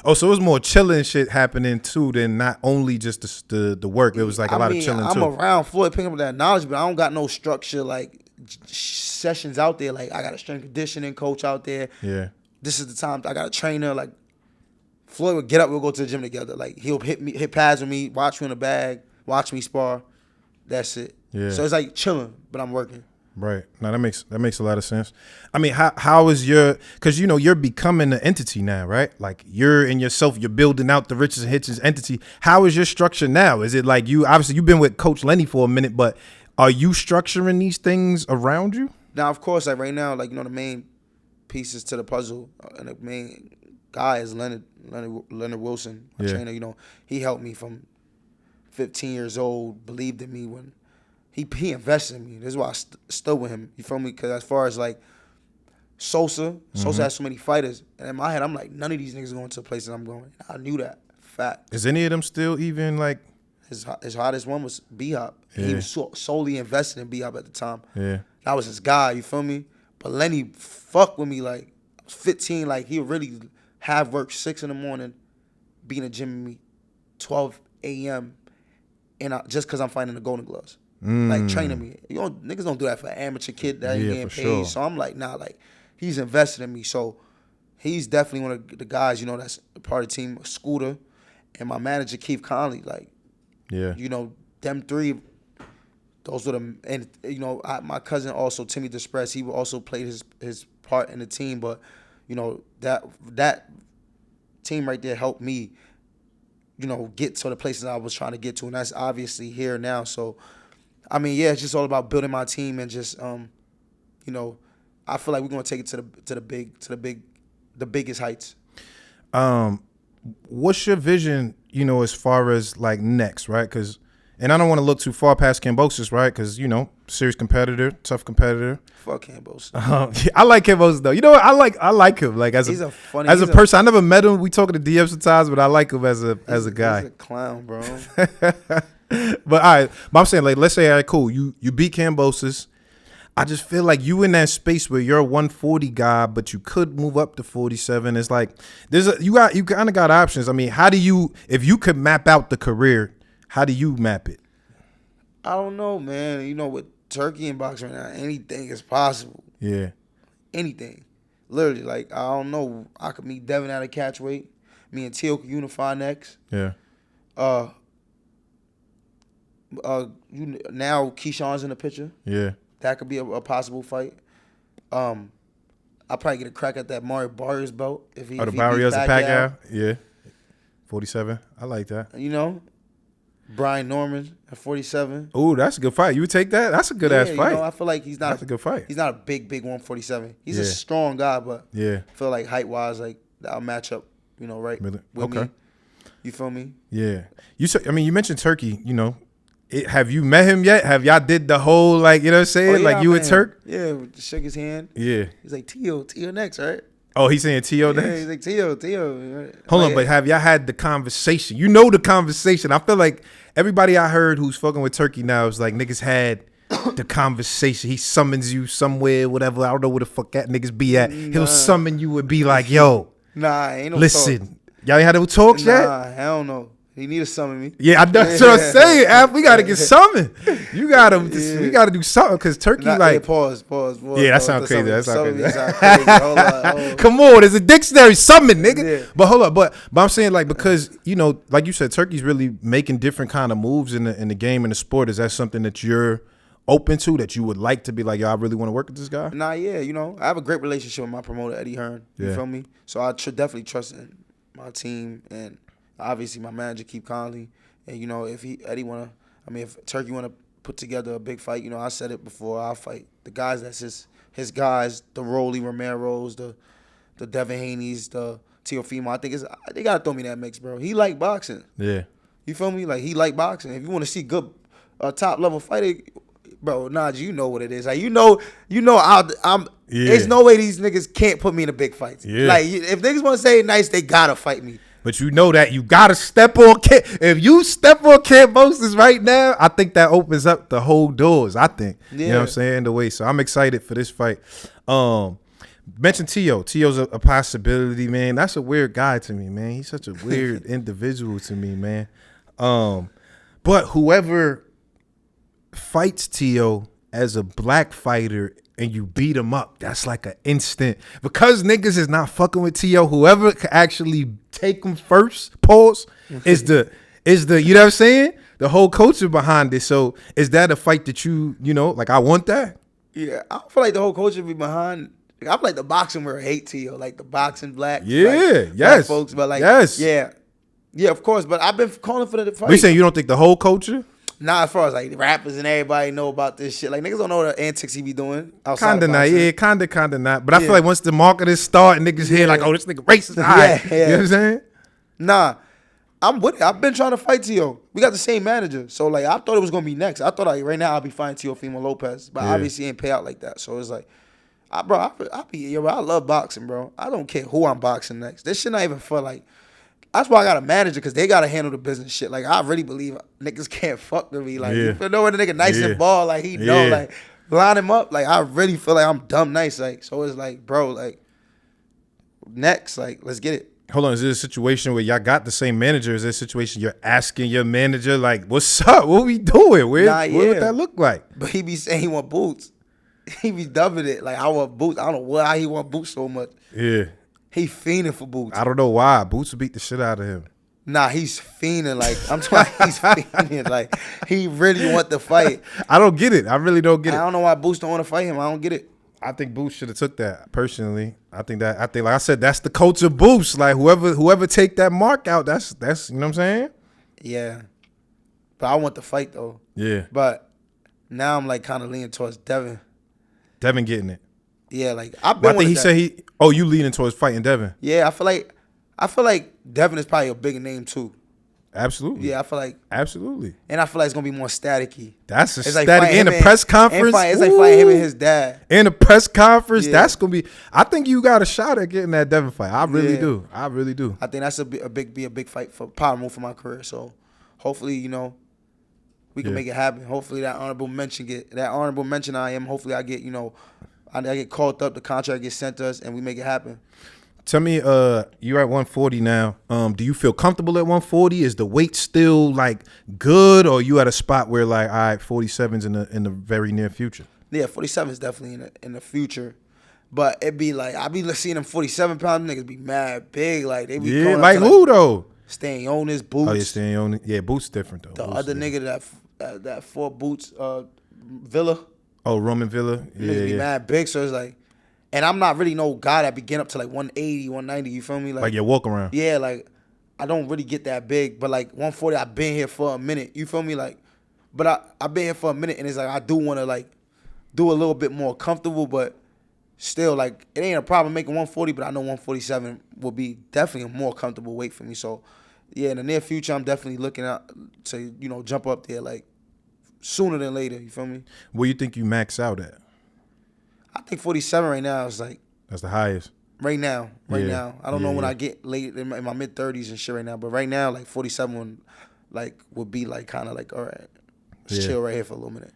Oh, so it was more chilling shit happening too than not only just the work. It was like a lot of chilling too. I'm around Floyd picking up that knowledge, but I don't got no structure like sessions out there. Like, I got a strength conditioning coach out there. Yeah. This is the time I got a trainer. Like, Floyd would get up, we'll go to the gym together. Like, he'll hit pads with me, watch me in the bag, watch me spar. That's it. Yeah. So it's like chilling, but I'm working. Right. No, that makes a lot of sense. I mean, how is because you're becoming an entity now, right? Like, you're in yourself, you're building out the Richardson Hitchins entity. How is your structure now? Is it like obviously you've been with Coach Lenny for a minute, but are you structuring these things around you? Now, of course, like right now, like, the main pieces to the puzzle and the main guy is Leonard Wilson, my trainer. He helped me from 15 years old, believed in me when he invested in me. This is why I stood with him. You feel me? Because as far as like Sosa has so many fighters, and in my head, I'm like, none of these niggas going to the places I'm going. I knew that. Fact. Is any of them still even like? His hottest one was B-Hop. Yeah. He was solely invested in B-Hop at the time. Yeah. That was his guy, you feel me? But Lenny fucked with me like, I was 15, like, he would really have work 6 in the morning, be in the gym with me 12 a.m. and just because I'm fighting the Golden Gloves. Like, training me. Niggas don't do that for an amateur kid that ain't getting paid. Sure. So I'm like, nah, like, he's invested in me. So he's definitely one of the guys, that's a part of the team. Scooter and my manager Keith Conley, like, Yeah. Them three. Those were the, and my cousin also Timmy Desprez. He also played his part in the team, but that team right there helped me, get to the places I was trying to get to, and that's obviously here now. So, I mean, yeah, it's just all about building my team and just, I feel like we're gonna take it to the biggest heights. What's your vision, as far as like next, right? And I don't want to look too far past Kambosos, right? Because, serious competitor, tough competitor. Fuck Kambosos. I like Kambosos though. You know what? I like him. Like as a person. I never met him. We talk to the DM sometimes, but I like him as a guy. He's a clown, bro. But all right. But I'm saying, like, let's say, all right, cool. You beat Kambosos. I just feel like you in that space where you're a 140 guy, but you could move up to 47. It's like you kind of got options. I mean, if you could map out the career, how do you map it? I don't know, man. With Turki and boxing right now, anything is possible. Yeah. Anything. Literally, like, I don't know. I could meet Devin at a catchweight. Me and Teal could unify next. Yeah. Now Keyshawn's in the picture. Yeah. That could be a possible fight. I'll probably get a crack at that Mario Barrios belt if he. The Barrios and Pacquiao. Yeah. 47. I like that. Brian Norman at 47. Oh, that's a good fight. You would take that? That's a good ass fight. I feel like he's not. That's a good fight. He's not a big 147. He's a strong guy, but I feel like height wise, like that'll match up. Right with me. You feel me? Yeah. You mentioned Turki. Have you met him yet? Have y'all did the whole like what I'm saying? Like you and Turk? Yeah, shook his hand. Yeah. He's like Tio next, right? Oh, he's saying Tio next? Yeah, he's like Tio. Hold on, but have y'all had the conversation? The conversation. I feel like everybody I heard who's fucking with Turki now is like niggas had the conversation. He summons you somewhere, whatever. I don't know where the fuck that niggas be at. He'll summon you and be like, yo. Nah, ain't no listen, talk. Y'all ain't had no talks yet? Nah, hell no. He need to summon me. Yeah, that's what I'm saying. Ab, we gotta get summoned. We gotta do something because Turki pause. Yeah, that sounds crazy. That sounds crazy. Hold on. Come on, there's a dictionary. Summon, nigga. Yeah. But hold up, but I'm saying like because like you said, Turki's really making different kind of moves in the game and the sport. Is that something that you're open to, that you would like to be like, yo, I really want to work with this guy? Nah, yeah, I have a great relationship with my promoter Eddie Hearn. You feel me? So I definitely trust in my team and obviously my manager Keith Conley. And if if Turki wanna put together a big fight, I said it before, I'll fight the guys that's his guys, the Rolly Romeros, the Devin Haneys, the Teofimo. I think they gotta throw me that mix, bro. He like boxing. Yeah. You feel me? Like he like boxing. If you want to see good top level fighting, bro, Naji, you know what it is. Like I'm. Yeah. There's no way these niggas can't put me in a big fight. Yeah. Like if niggas want to say it nice, they gotta fight me. But that you gotta step on. If you step on Kambosos right now, I think that opens up the whole doors. I think. Yeah. You know what I'm saying? The way. So I'm excited for this fight. Mention Tio. Tio's a possibility, man. That's a weird guy to me, man. He's such a weird individual to me, man. But whoever fights Tio as a black fighter and you beat him up, that's like an instant. Because niggas is not fucking with Tio, whoever can actually take him first, pause, is the you know what I'm saying? The whole culture behind it. So is that a fight that like I want that? Yeah, I feel like the whole culture be behind. I feel like the boxing world hate Tio, like the boxing black. Yes, black folks, but like yes. Yeah, of course. But I've been calling for the fight. We saying you don't think the whole culture? Nah, as far as like the rappers and everybody know about this shit. Like niggas don't know the antics he be doing. Kinda not, yeah, kinda not. But I feel like once the marketers start, niggas hear like, oh, this nigga racist. All right. You know what I'm saying? Nah, I'm with it. I've been trying to fight Tio. We got the same manager, so like I thought it was gonna be next. I thought like right now I'll be fighting Teofimo Lopez, but obviously it ain't pay out like that. So it's like, I love boxing, bro. I don't care who I'm boxing next. This shit not even for like. That's why I got a manager, because they got to handle the business shit. Like, I really believe niggas can't fuck with me. Like, you know when the nigga nice and ball, like, he know, like, line him up. Like, I really feel like I'm dumb nice. Like, so it's like, bro, like, next, like, let's get it. Hold on, is this a situation where y'all got the same manager? Is this a situation you're asking your manager, like, what's up? What we doing? What would that look like? But he be saying he want boots. He be dubbing it. Like, I want boots. I don't know why he want boots so much. Yeah. He fiending for Boots. I don't know why. Boots would beat the shit out of him. Nah, he's fiending. Like, I'm talking he's fiending. Like, he really want to fight. I don't get it. I really don't get it. I don't know why Boots don't want to fight him. I don't get it. I think Boots should have took that personally. I think like I said, that's the culture Boots. Like whoever take that mark out, that's you know what I'm saying? Yeah. But I want the fight though. Yeah. But now I'm like kind of leaning towards Devin. Devin getting it. Yeah, like I think he said you leaning towards fighting Devin. Yeah, I feel like Devin is probably a bigger name too. Absolutely. Yeah, I feel like absolutely. And I feel like it's gonna be more staticky. That's a it's static like in the press conference. It's like fighting him and his dad. In the press conference, that's gonna be. I think you got a shot at getting that Devin fight. I really do. I really do. I think that's a big fight for power move for my career. So hopefully, we can make it happen. Hopefully that honorable mention I am. Hopefully I get I get called up. The contract gets sent to us, and we make it happen. Tell me, you're at 140 now. Do you feel comfortable at 140? Is the weight still like good, or you at a spot where like, all right, 47's in the very near future? Yeah, 47 is definitely in the future, but it be like I be seeing them 47-pound niggas be mad big, like they be like who though? Staying on his Boots. Oh, yeah, staying on it. Yeah, Boots different though. The Boots other nigga that fought Boots, Villa. Oh, Roman Villa. Yeah, be mad big, so it's like. And I'm not really no guy that be getting up to like 180, 190, you feel me? Like your walk around. Yeah, like I don't really get that big, but like 140, I've been here for a minute, you feel me? Like, but I've been here for a minute, and it's like I do want to like do a little bit more comfortable, but still like it ain't a problem making 140, but I know 147 will be definitely a more comfortable weight for me. So yeah, in the near future, I'm definitely looking out to jump up there like sooner than later, you feel me? Where you think you max out at? I think 47 right now is like. That's the highest. Right now. I don't know when I get late in my mid-30s and shit right now, but right now, like 47 would be like kind of like, all right, let's chill right here for a little minute.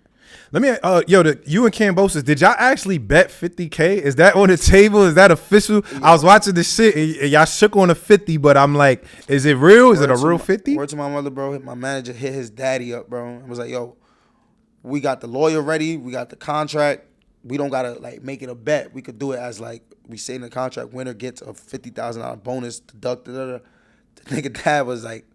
Let me, you and Kambosos, did y'all actually bet 50K? Is that on the table? Is that official? Yeah. I was watching this shit and y'all shook on a 50, but I'm like, is it real? Is it a real 50? Word to my mother, bro. My manager hit his daddy up, bro. And was like, yo, we got the lawyer ready. We got the contract. We don't gotta like make it a bet. We could do it as like we say in the contract, winner gets a $50,000 bonus deducted. The nigga dad was like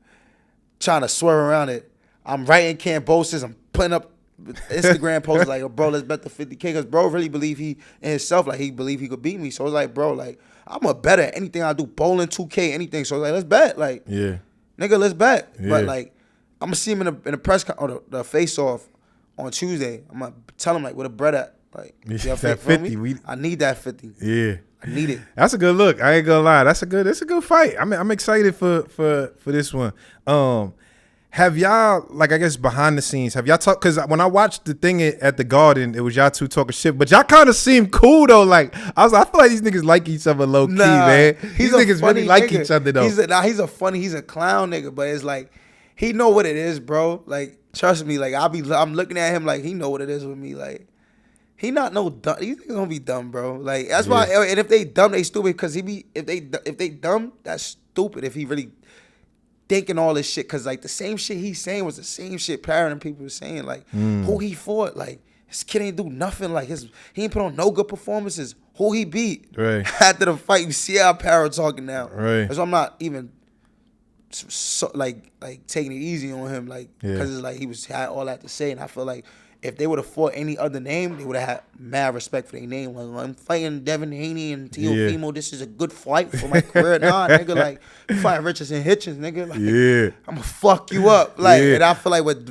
trying to swerve around it. I'm writing Kambosos. I'm putting up Instagram posts like, bro, let's bet the 50K, because bro really believe he in himself, like he believe he could beat me. So it's like, bro, like I'm a bet at anything I do, bowling, 2K, anything. So like, let's bet, like, nigga, let's bet. Yeah. But like, I'm gonna see him in the press or the face off on Tuesday. I'm gonna tell him like where the bread at. Like, that 50. I need that 50. Yeah. I need it. That's a good look. I ain't gonna lie. That's a good fight. I'm excited for this one. Have y'all, like, I guess behind the scenes, have y'all talked? Because when I watched the thing at the Garden, it was y'all two talking shit, but y'all kind of seemed cool though. Like, I feel like these niggas like each other low key, man. These niggas really like each other though. He's a clown nigga, but it's like he know what it is, bro. Like, trust me, like I'm looking at him like he know what it is with me, like. He not no dumb. These niggas gonna be dumb, bro. Like that's why. And if they dumb, they stupid. Cause if they dumb, that's stupid. If he really thinking all this shit, cause like the same shit he's saying was the same shit Parrot and people were saying. Like who he fought, like his kid ain't do nothing. Like he ain't put on no good performances. Who he beat after the fight? You see how Parrot talking now. Right. So I'm not even like taking it easy on him, like cause it's like he had all that to say, and I feel like. If they would have fought any other name, they would have had mad respect for their name. Like, I'm fighting Devin Haney and Teofimo. Yeah. This is a good fight for my career. Nah, nigga, like, you fighting Richardson Hitchins, nigga. Like, I'm going to fuck you up. Like, and I feel like with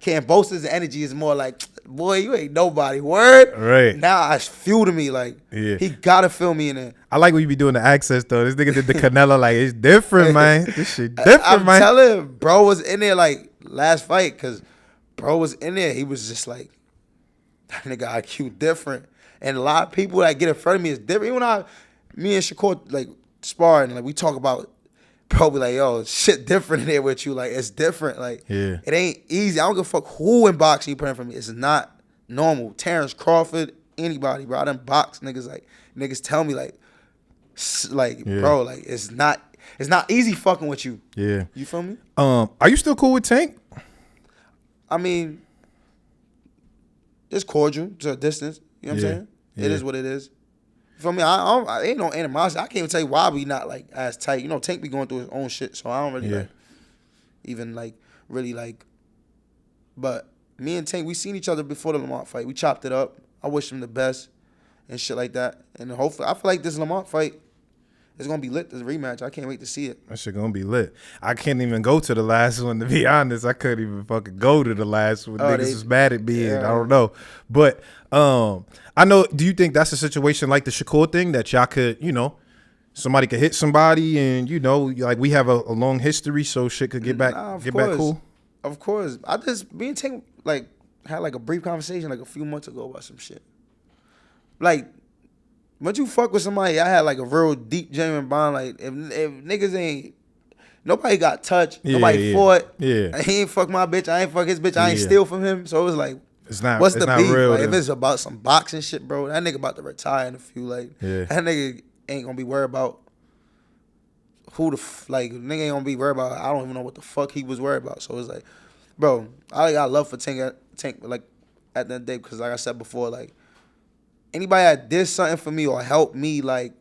Kambosos' energy is more like, boy, you ain't nobody. Word? Right. Now it's fuel to me. Like, he got to feel me in there. I like when you be doing the access, though. This nigga did the Canelo, like, it's different, man. This shit different, man. I'm telling him, bro was in there, like, last fight, because bro was in there. He was just like, that nigga IQ different. And a lot of people that get in front of me is different. Even me and Shakur, like, sparring, like, we talk about, bro, be like, yo, shit different in there with you. Like, it's different. Like, it ain't easy. I don't give a fuck who in boxing you put in front of me. It's not normal. Terrence Crawford, anybody, bro. I done box niggas, like, niggas tell me, like, bro, like, it's not easy fucking with you. Yeah. You feel me? Are you still cool with Tank? I mean, it's cordial to a distance. You know what I'm saying? It is what it is. For me, I ain't no animosity. I can't even tell you why we not like as tight. You know, Tank be going through his own shit, so I don't really like even like really like. But me and Tank, we seen each other before the Lamont fight. We chopped it up. I wish him the best and shit like that. And hopefully, I feel like this Lamont fight is gonna be lit. This rematch, I can't wait to see it. That shit gonna be lit. I can't even go to the last one, to be honest. I couldn't even fucking go to the last one. Niggas is mad at me, and I don't know. But I know. Do you think that's a situation like the Shakur thing that y'all could, you know, somebody could hit somebody, and you know, like we have a long history, so shit could get back cool. Of course, me and Tank like had like a brief conversation like a few months ago about some shit. Like, once you fuck with somebody, I had like a real deep, genuine bond. Like, if niggas ain't, nobody got touched, nobody fought. Yeah, he ain't fuck my bitch, I ain't fuck his bitch, I ain't steal from him. So it was like, what's the beef? Real, like, if it's about some boxing shit, bro, that nigga about to retire in a few. Like, that nigga ain't gonna be worried about who like, nigga ain't gonna be worried about. I don't even know what the fuck he was worried about. So it's like, bro, I got love for Tank, like, at the end of the day, because like I said before, like, anybody that did something for me or helped me, like,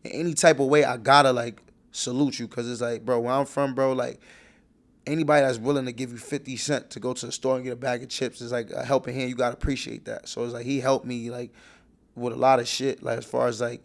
in any type of way, I gotta, like, salute you. Because it's like, bro, where I'm from, bro, like, anybody that's willing to give you 50 cents to go to the store and get a bag of chips is, like, a helping hand. You gotta appreciate that. So it's like, he helped me, like, with a lot of shit, like, as far as, like,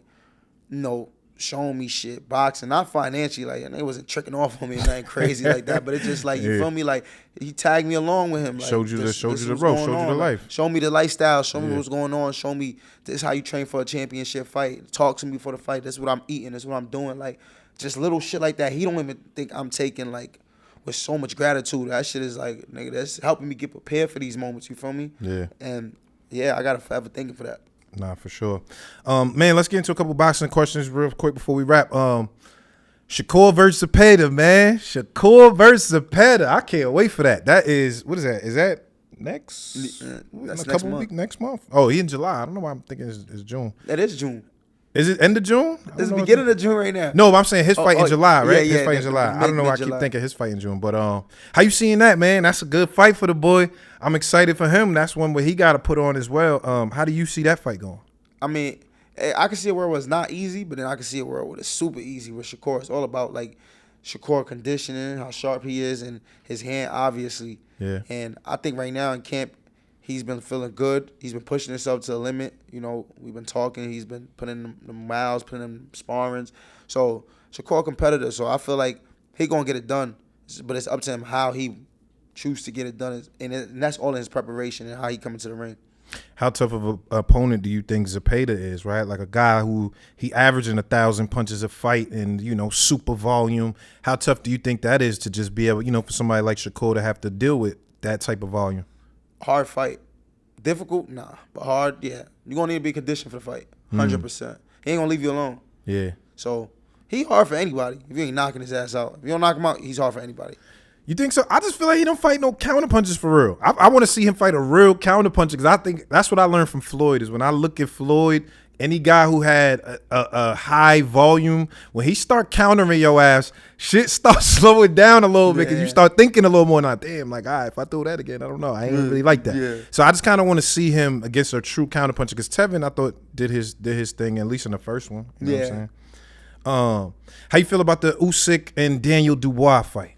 you know, showing me shit, boxing, not financially, like, and they wasn't tricking off on me or nothing crazy like that, but it's just like, you feel me, like, he tagged me along with him, like, showed you the road, showed you the life, show me the lifestyle, show me what's going on, show me this is how you train for a championship fight, talk to me before the fight, this is what I'm eating, this is what I'm doing, like, just little shit like that. He don't even think I'm taking, like, with so much gratitude. That shit is like, nigga, that's helping me get prepared for these moments, you feel me? Yeah. And yeah, I gotta forever thank him for that. Nah, for sure. Man, let's get into a couple boxing questions real quick before we wrap. Shakur versus Zepeda, man. Shakur versus Zepeda. I can't wait for that. That is, what is that? Is that next? That's next month. Oh, he in July. I don't know why I'm thinking it's June. That is June. Is it end of June? It's the beginning of June right now. No, but I'm saying his fight in July, right? Yeah, his fight in July. I don't know why I keep thinking his fight in June. But how you seeing that, man? That's a good fight for the boy. I'm excited for him. That's one where he got to put on as well. How do you see that fight going? I mean, I can see it where it was not easy, but then I can see it where it was super easy with Shakur. It's all about, like, Shakur conditioning, how sharp he is, and his hand, obviously. Yeah. And I think right now in camp, he's been feeling good. He's been pushing himself to the limit. You know, we've been talking. He's been putting in the miles, putting in sparrings. So, Shakur competitor. So, I feel like he going to get it done. But it's up to him how he chooses to get it done. And that's all in his preparation and how he come into the ring. How tough of an opponent do you think Zepeda is, right? Like a guy who he averaging 1,000 punches a fight and, you know, super volume. How tough do you think that is to just be able, you know, for somebody like Shakur to have to deal with that type of volume? Hard fight. Difficult? Nah. But hard, yeah. You're going to need to be conditioned for the fight. 100%. He ain't going to leave you alone. Yeah. So, he hard for anybody if you ain't knocking his ass out. If you don't knock him out, he's hard for anybody. You think so? I just feel like he don't fight no counter punches for real. I want to see him fight a real counter puncher because I think that's what I learned from Floyd is when I look at Floyd, any guy who had a high volume, when he start countering your ass, shit starts slowing down a little bit because you start thinking a little more. Now, damn, like, all right, if I throw that again, I don't know. I ain't really like that. Yeah. So I just kind of want to see him against a true counter puncher because Tevin, I thought, did his thing, at least in the first one. You know what I'm saying? How you feel about the Usyk and Daniel Dubois fight?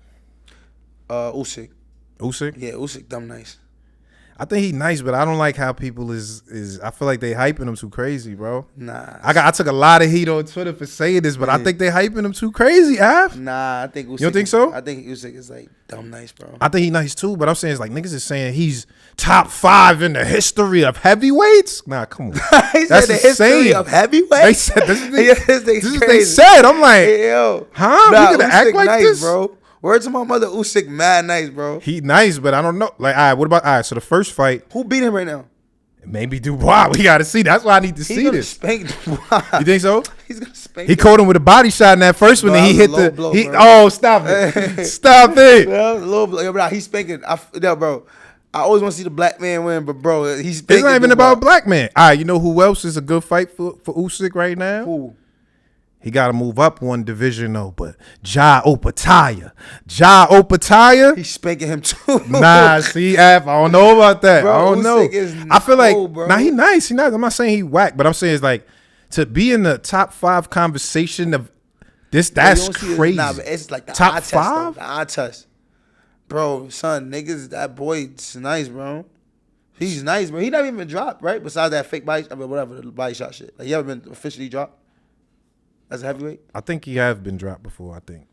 Usyk. Usyk? Yeah, Usyk dumb nice. I think he nice, but I don't like how people is. I feel like they hyping him too crazy, bro. Nah. I took a lot of heat on Twitter for saying this, but I think they hyping him too crazy, Av. Nah, I think Usyk. You don't think so? I think Usyk is like dumb nice, bro. I think he nice too, but I'm saying it's like niggas is saying he's top 5 in the history of heavyweights. Nah, come on. That's the history of heavyweights. They said this is what they said. I'm like, hey, yo, huh? Nah, we gonna act like nice, this, bro. Word to my mother, Usyk mad nice, bro. He nice, but I don't know. Like, all right, what about so the first fight? Who beat him right now? Maybe Dubois. We gotta see. That's why I need to see this. Spank Dubois. You think so? He's gonna spank. He caught him with a body shot in that first one, and he hit the. Blow, oh, stop it! Stop it! Yeah, low blow. Yo, bro, he's spanking. Bro. I always want to see the black man win, but bro, he's spanking. It's not even about black man. All right, you know who else is a good fight for Usyk right now? Who? He got to move up one division though, but Ja Opataya. He's spanking him too. Nah, see, I don't know about that. Bro, I don't know. Is I feel like bro. Nah, he nice. I'm not saying he whack, but I'm saying it's like to be in the top 5 conversation of this. Bro, That's you don't see crazy. Nah, but it's like the top eye test, 5. though, the eye test. Bro, son, niggas, that boy's nice, bro. He's nice, bro. He never even dropped, right? Besides that fake body, I mean, whatever, the body shot shit. Like, he ever been officially dropped as a heavyweight? I think he have been dropped before. I think.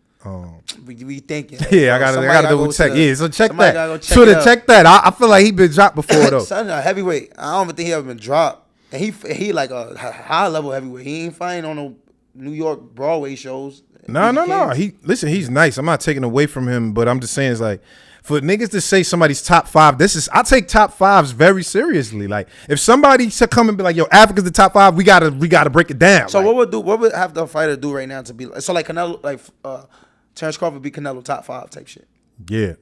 We thinking. Yeah, I gotta double check. Yeah, so check that. Go Twitter, check that. I feel like he been dropped before though. Son, a heavyweight. I don't even think he ever been dropped. And he like a high level heavyweight. He ain't fighting on no New York Broadway shows. No. He's nice. I'm not taking away from him, but I'm just saying it's like for niggas to say somebody's top 5. I take top 5s very seriously. Like if somebody to come and be like, "Yo, Africa's the top 5," we gotta break it down. So like, what would have the fighter do right now to be so like Canelo, like Terrence Crawford be Canelo top 5 type shit? Yeah,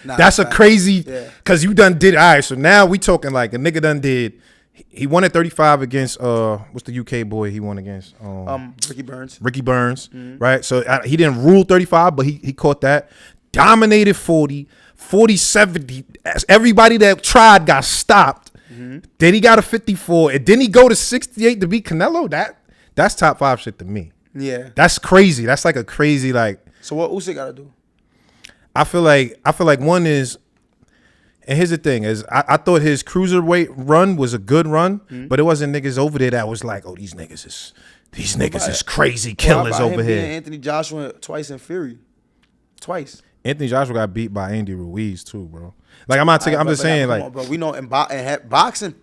that's a crazy because you done did all right. So now we talking like a nigga done did. He won at 35 against what's the UK boy he won against? Ricky Burns, right? So he didn't rule 35, but he caught that. Dominated 40, 70. Everybody that tried got stopped. Then he got a 54, and then he go to 68 to beat Canelo. That's top 5 shit to me. Yeah, that's crazy. That's like a crazy like. So what Usyk gotta do? I feel like one is. And here's the thing: is I thought his cruiserweight run was a good run, but it wasn't niggas over there that was like, oh, these niggas is crazy killers over here. Anthony Joshua twice in Fury, twice. Anthony Joshua got beat by Andy Ruiz too, bro. Like I'm not taking. I'm just saying, like, bro, we know in boxing,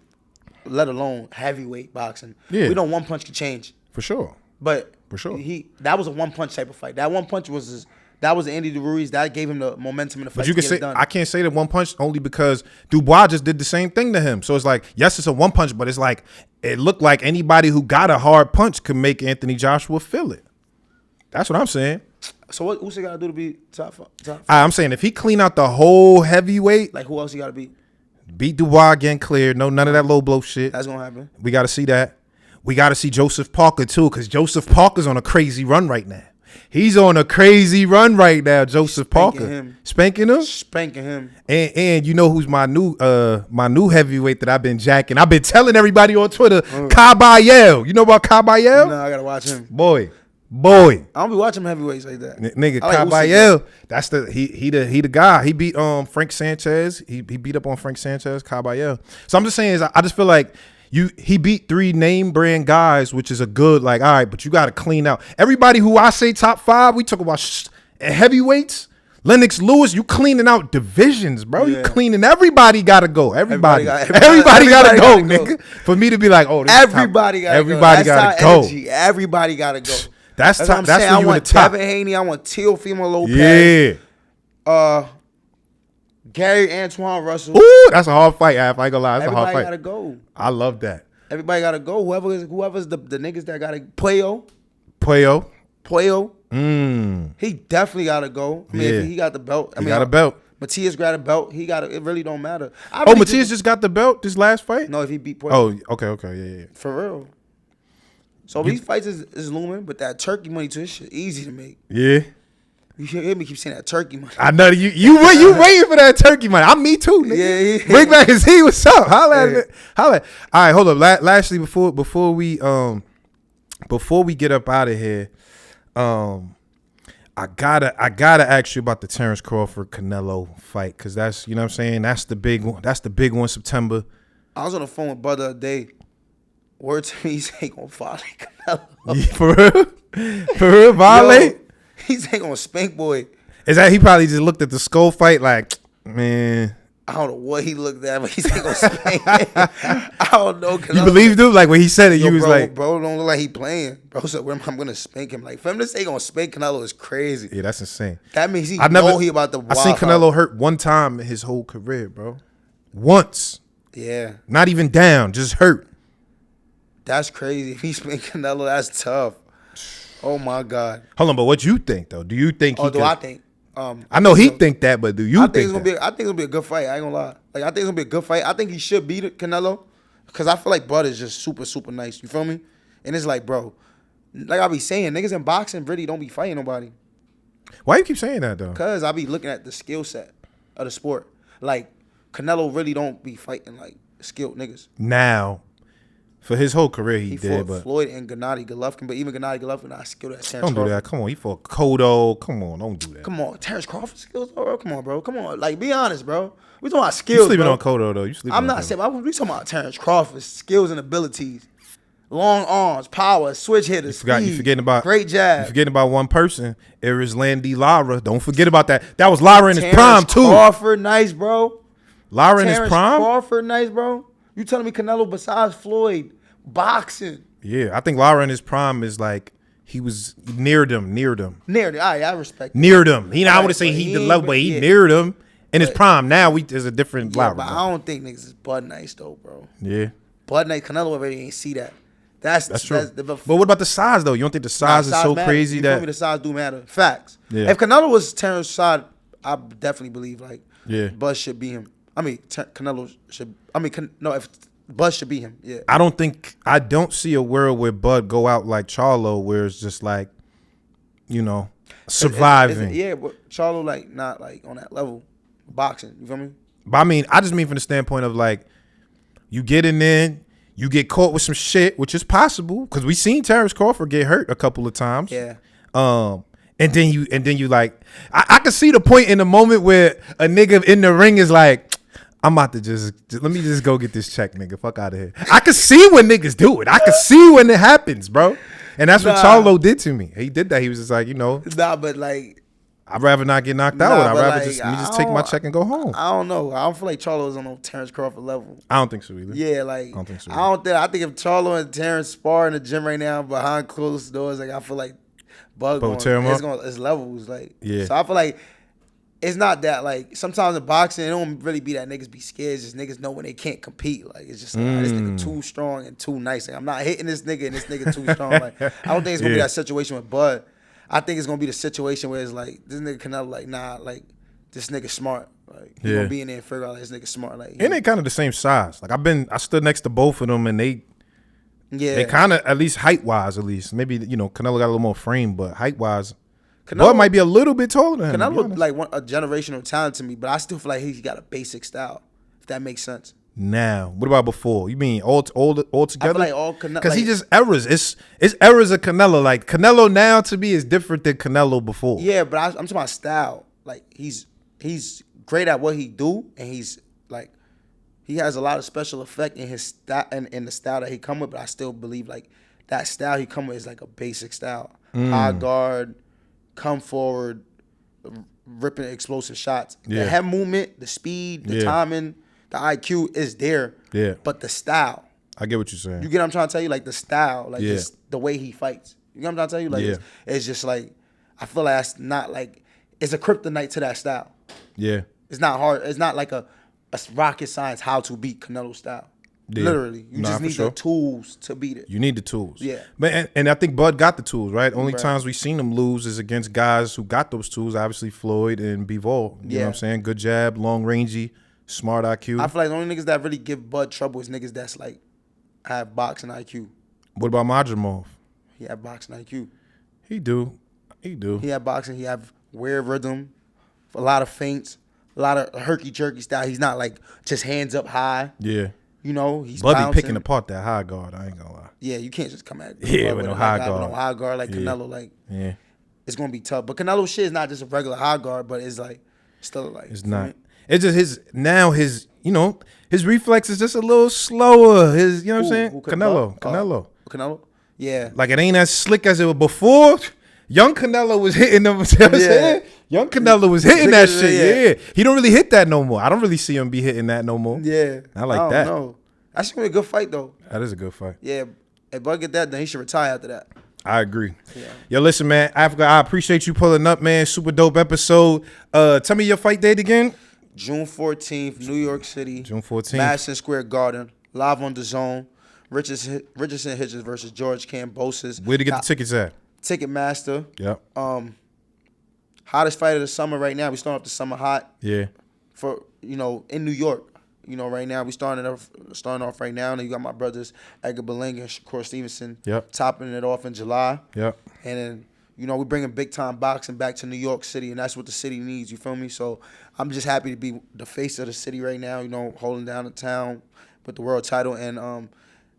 let alone heavyweight boxing, we know one punch can change for sure. But for sure, that was a one punch type of fight. That one punch was. That was Andy Ruiz. That gave him the momentum in the fight. But you can say I can't say that one punch only because Dubois just did the same thing to him. So it's like, yes, it's a one punch, but it's like it looked like anybody who got a hard punch could make Anthony Joshua feel it. That's what I'm saying. So what Usyk got to do to be top 5? I'm saying if he clean out the whole heavyweight, like who else he got to beat? Beat Dubois again, clear. No, none of that low blow shit. That's gonna happen. We got to see that. We got to see Joseph Parker too, because Joseph Parker's on a crazy run right now. He's on a crazy run right now, Joseph Parker. Spanking him. And you know who's my new heavyweight that I've been jacking? I've been telling everybody on Twitter, Kabayel. You know about Kabayel? No, I gotta watch him. Boy. I don't be watching heavyweights like that. Nigga, Kabayel. That's he the guy. He beat Frank Sanchez. He beat up on Frank Sanchez, Kabayel. So I'm just saying, I just feel like he beat 3 name brand guys, which is a good, like, all right, but you got to clean out. Everybody who I say top 5, we talk about heavyweights. Lennox Lewis, you cleaning out divisions, bro. Yeah. You cleaning. Everybody got to go. Everybody got to go, nigga. For me to be like, oh, this everybody got to go. Everybody got to go. Everybody got to go. That's top. What I'm saying. I want Devin Haney. I want Teofimo Lopez. Yeah. Gary Antoine Russell. Ooh, that's a hard fight. If I ain't gonna lie, that's a hard fight. Everybody gotta go. I love that. Everybody gotta go. Whoever's the niggas that gotta Puello. He definitely gotta go. I mean, if he got the belt. I mean, got a belt. Matias got a belt. He got it. Really don't matter. Matias just got the belt this last fight. No, if he beat Puello. Oh, okay, yeah. For real. So these fights is looming, but that Turkey money to this shit easy to make. Yeah. You hear me keep saying that Turkey money. I know you waiting for that Turkey money. I'm me too, nigga. Yeah. Bring back his heat. What's up? Holla at it. All right, hold up. Lastly, before we get up out of here, I gotta ask you about the Terrence Crawford Canelo fight, because that's, you know what I'm saying, that's the big one. That's the big one, September. I was on the phone with brother the other day. Word to me, he ain't gonna violate Canelo. Yeah, for real, violate. He's ain't gonna spank boy. Is that he probably just looked at the skull fight like, man? I don't know what he looked at, but he's ain't gonna spank. I don't know. You believed him? Like when he said it, you was like, bro, don't look like he playing. Bro said, "When I'm gonna spank him." Like for him to say gonna spank Canelo is crazy. Yeah, that's insane. That means he about the. I seen Canelo hurt one time in his whole career, bro. Once. Yeah. Not even down, just hurt. That's crazy. If he spanked Canelo, that's tough. Oh my God. Hold on, but what you think though? Do you think? I think? I know he think that, but do you think I think it's gonna be a good fight. I ain't gonna lie. Like I think it's gonna be a good fight. I think he should beat Canelo, because I feel like Bud is just super, super nice. You feel me? And it's like, bro, like I be saying, niggas in boxing really don't be fighting nobody. Why you keep saying that though? Because I be looking at the skill set of the sport. Like Canelo really don't be fighting like skilled niggas. Now, For his whole career, he He did. fought But Floyd and Gennady Golovkin, but even Gennady Golovkin not skilled as Terrence don't do Crawford. that. Come on, he fought Cotto. Come on, don't do that. Come on, Terrence Crawford skills, bro. Come on, bro. Come on, like be honest, bro. We talking about You skills, sleeping bro. on Cotto though. You sleeping I'm on not Cotto. saying. We talking about Terrence Crawford's skills and abilities. Long arms, power, switch hitters, speed, You forgetting about great jab. You forgetting about one person. Landy Lara. Don't forget about that. That was Lara in his Terrence prime too. Crawford, nice, bro. Lara in his Terrence prime. Crawford, nice, bro. You telling me Canelo besides Floyd boxing? Yeah, I think Lara in his prime is like he was near them. Near the, all right, I respect. Near them. I Right, wouldn't say but he he the ain't- level, but he yeah. near them in his But- prime. Now there's a different Yeah, Lara. but bro. I don't think niggas is Bud Nice though, bro. Yeah, Bud Nice, Canelo already ain't see that. That's true. but But what about the size though? You don't think the size is so matter. crazy You feel that me? The size do matter. Facts. Yeah. If Canelo was Terrence's side, I definitely believe like Yeah. Buzz should beat him. I mean, Canelo should. I mean, no, if Buzz should beat him. Yeah. I don't see a world where Bud go out like Charlo, where it's just like, surviving. Yeah, but Charlo like not like on that level, boxing. You feel me? But I mean, I just mean from the standpoint of like, you get in there, you get caught with some shit, which is possible because we seen Terrence Crawford get hurt a couple of times. Yeah. And then you like, I can see the point in the moment where a nigga in the ring is like, I'm about to just let me just go get this check, nigga. Fuck out of here. I can see when niggas do it. I can see when it happens, bro. And that's what Charlo did to me. He did that. He was just like, Nah, but like, I'd rather not get knocked out. I'd rather just take my check and go home. I don't know. I don't feel like Charlo's on no Terrence Crawford level. I don't think so either. Yeah, like I don't think so. I think if Charlo and Terrence spar in the gym right now behind closed doors, like I feel like Bug But tear him up? it's levels, like Yeah. So I feel like it's not that like sometimes in boxing it don't really be that niggas be scared. It's just niggas know when they can't compete. Like it's just like this nigga too strong and too nice. Like I'm not hitting this nigga and this nigga too strong. Like I don't think it's gonna be that situation with Bud. I think it's gonna be the situation where it's like this nigga Canelo like nah like this nigga smart. Like he gonna be in there and figure out like this nigga smart. Like And they kind of the same size. Like I stood next to both of them and they kind of, at least height wise, at least maybe Canelo got a little more frame, but height wise, Bud might be a little bit taller than him. Canelo like a generational talent to me, but I still feel like he's got a basic style. If that makes sense. Now, what about before? You mean all together? I feel like all Canelo because he just eras. It's eras of Canelo. Like Canelo now to me is different than Canelo before. Yeah, but I'm talking about style. Like he's great at what he do, and he's like he has a lot of special effect in his style and in the style that he come with. But I still believe like that style he come with is like a basic style. High guard, come forward, ripping explosive shots. Yeah. The head movement, the speed, the timing, the IQ is there. Yeah. But the style. I get what you're saying. You get what I'm trying to tell you? Like the style, like just the way he fights. You get what I'm trying to tell you? Like it's just like I feel like that's not like it's a kryptonite to that style. Yeah. It's not hard. It's not like a rocket science how to beat Canelo style. Yeah. Literally, you just need the tools to beat it. You need the tools. Yeah. But and I think Bud got the tools, right? Only times we've seen him lose is against guys who got those tools. Obviously, Floyd and Bivol. You know what I'm saying? Good jab, long rangey, smart IQ. I feel like the only niggas that really give Bud trouble is niggas that's like have boxing IQ. What about Matchroom? He have boxing IQ. He do. He have boxing. He have weird rhythm, a lot of feints, a lot of herky-jerky style. He's not like just hands up high. Yeah. He's Bud bouncing. be picking apart that high guard. I ain't gonna lie. Yeah, you can't just come at with no high guard. With no high guard like Canelo. Like it's gonna be tough. But Canelo shit is not just a regular high guard, but it's like still like it's not. It's just his reflex is just a little slower. His what I'm saying? Canelo. Yeah. Like it ain't as slick as it was before. Young Canelo was hitting them. You know what I'm saying? Young Canelo was hitting that shit. Yeah. He don't really hit that no more. I don't really see him be hitting that no more. Yeah. I like that. No. That's gonna be a good fight though. That is a good fight. Yeah. If Bud get that, then he should retire after that. I agree. Yeah. Yo, listen, man. Africa, I appreciate you pulling up, man. Super dope episode. Tell me your fight date again. June 14th, New York City. June 14th. Madison Square Garden. Live on the Zone. Richardson Hitchins versus George Kambosos. Where to get the tickets at? Ticketmaster. Yep. Hottest fight of the summer right now. We starting off the summer hot. Yeah. For in New York. Right now we starting off right now. And you got my brothers Edgar Berlanga and Shakur Stevenson. Yep. Topping it off in July. Yep. And then we're bringing big time boxing back to New York City, and that's what the city needs. You feel me? So I'm just happy to be the face of the city right now. Holding down the town with the world title, and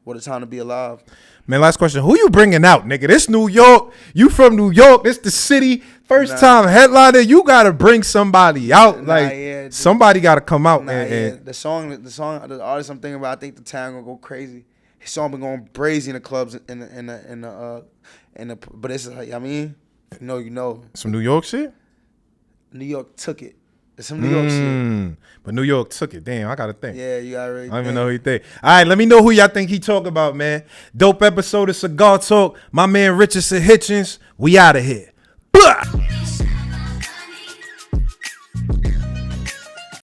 What a time to be alive. Man, last question. Who you bringing out, nigga? This New York. You from New York. This the city. First time headliner. You got to bring somebody out. Somebody got to come out. And the artist I'm thinking about, I think the town going to go crazy. His song been going brazy in the clubs but it's like, I mean, you know. Some New York shit? New York took it. It's some New York shit. But New York took it. Damn, I got to think. Yeah, you got to really I don't even know who you think. All right, let me know who y'all think he talk about, man. Dope episode of Cigar Talk. My man Richardson Hitchins. We out of here. Blah!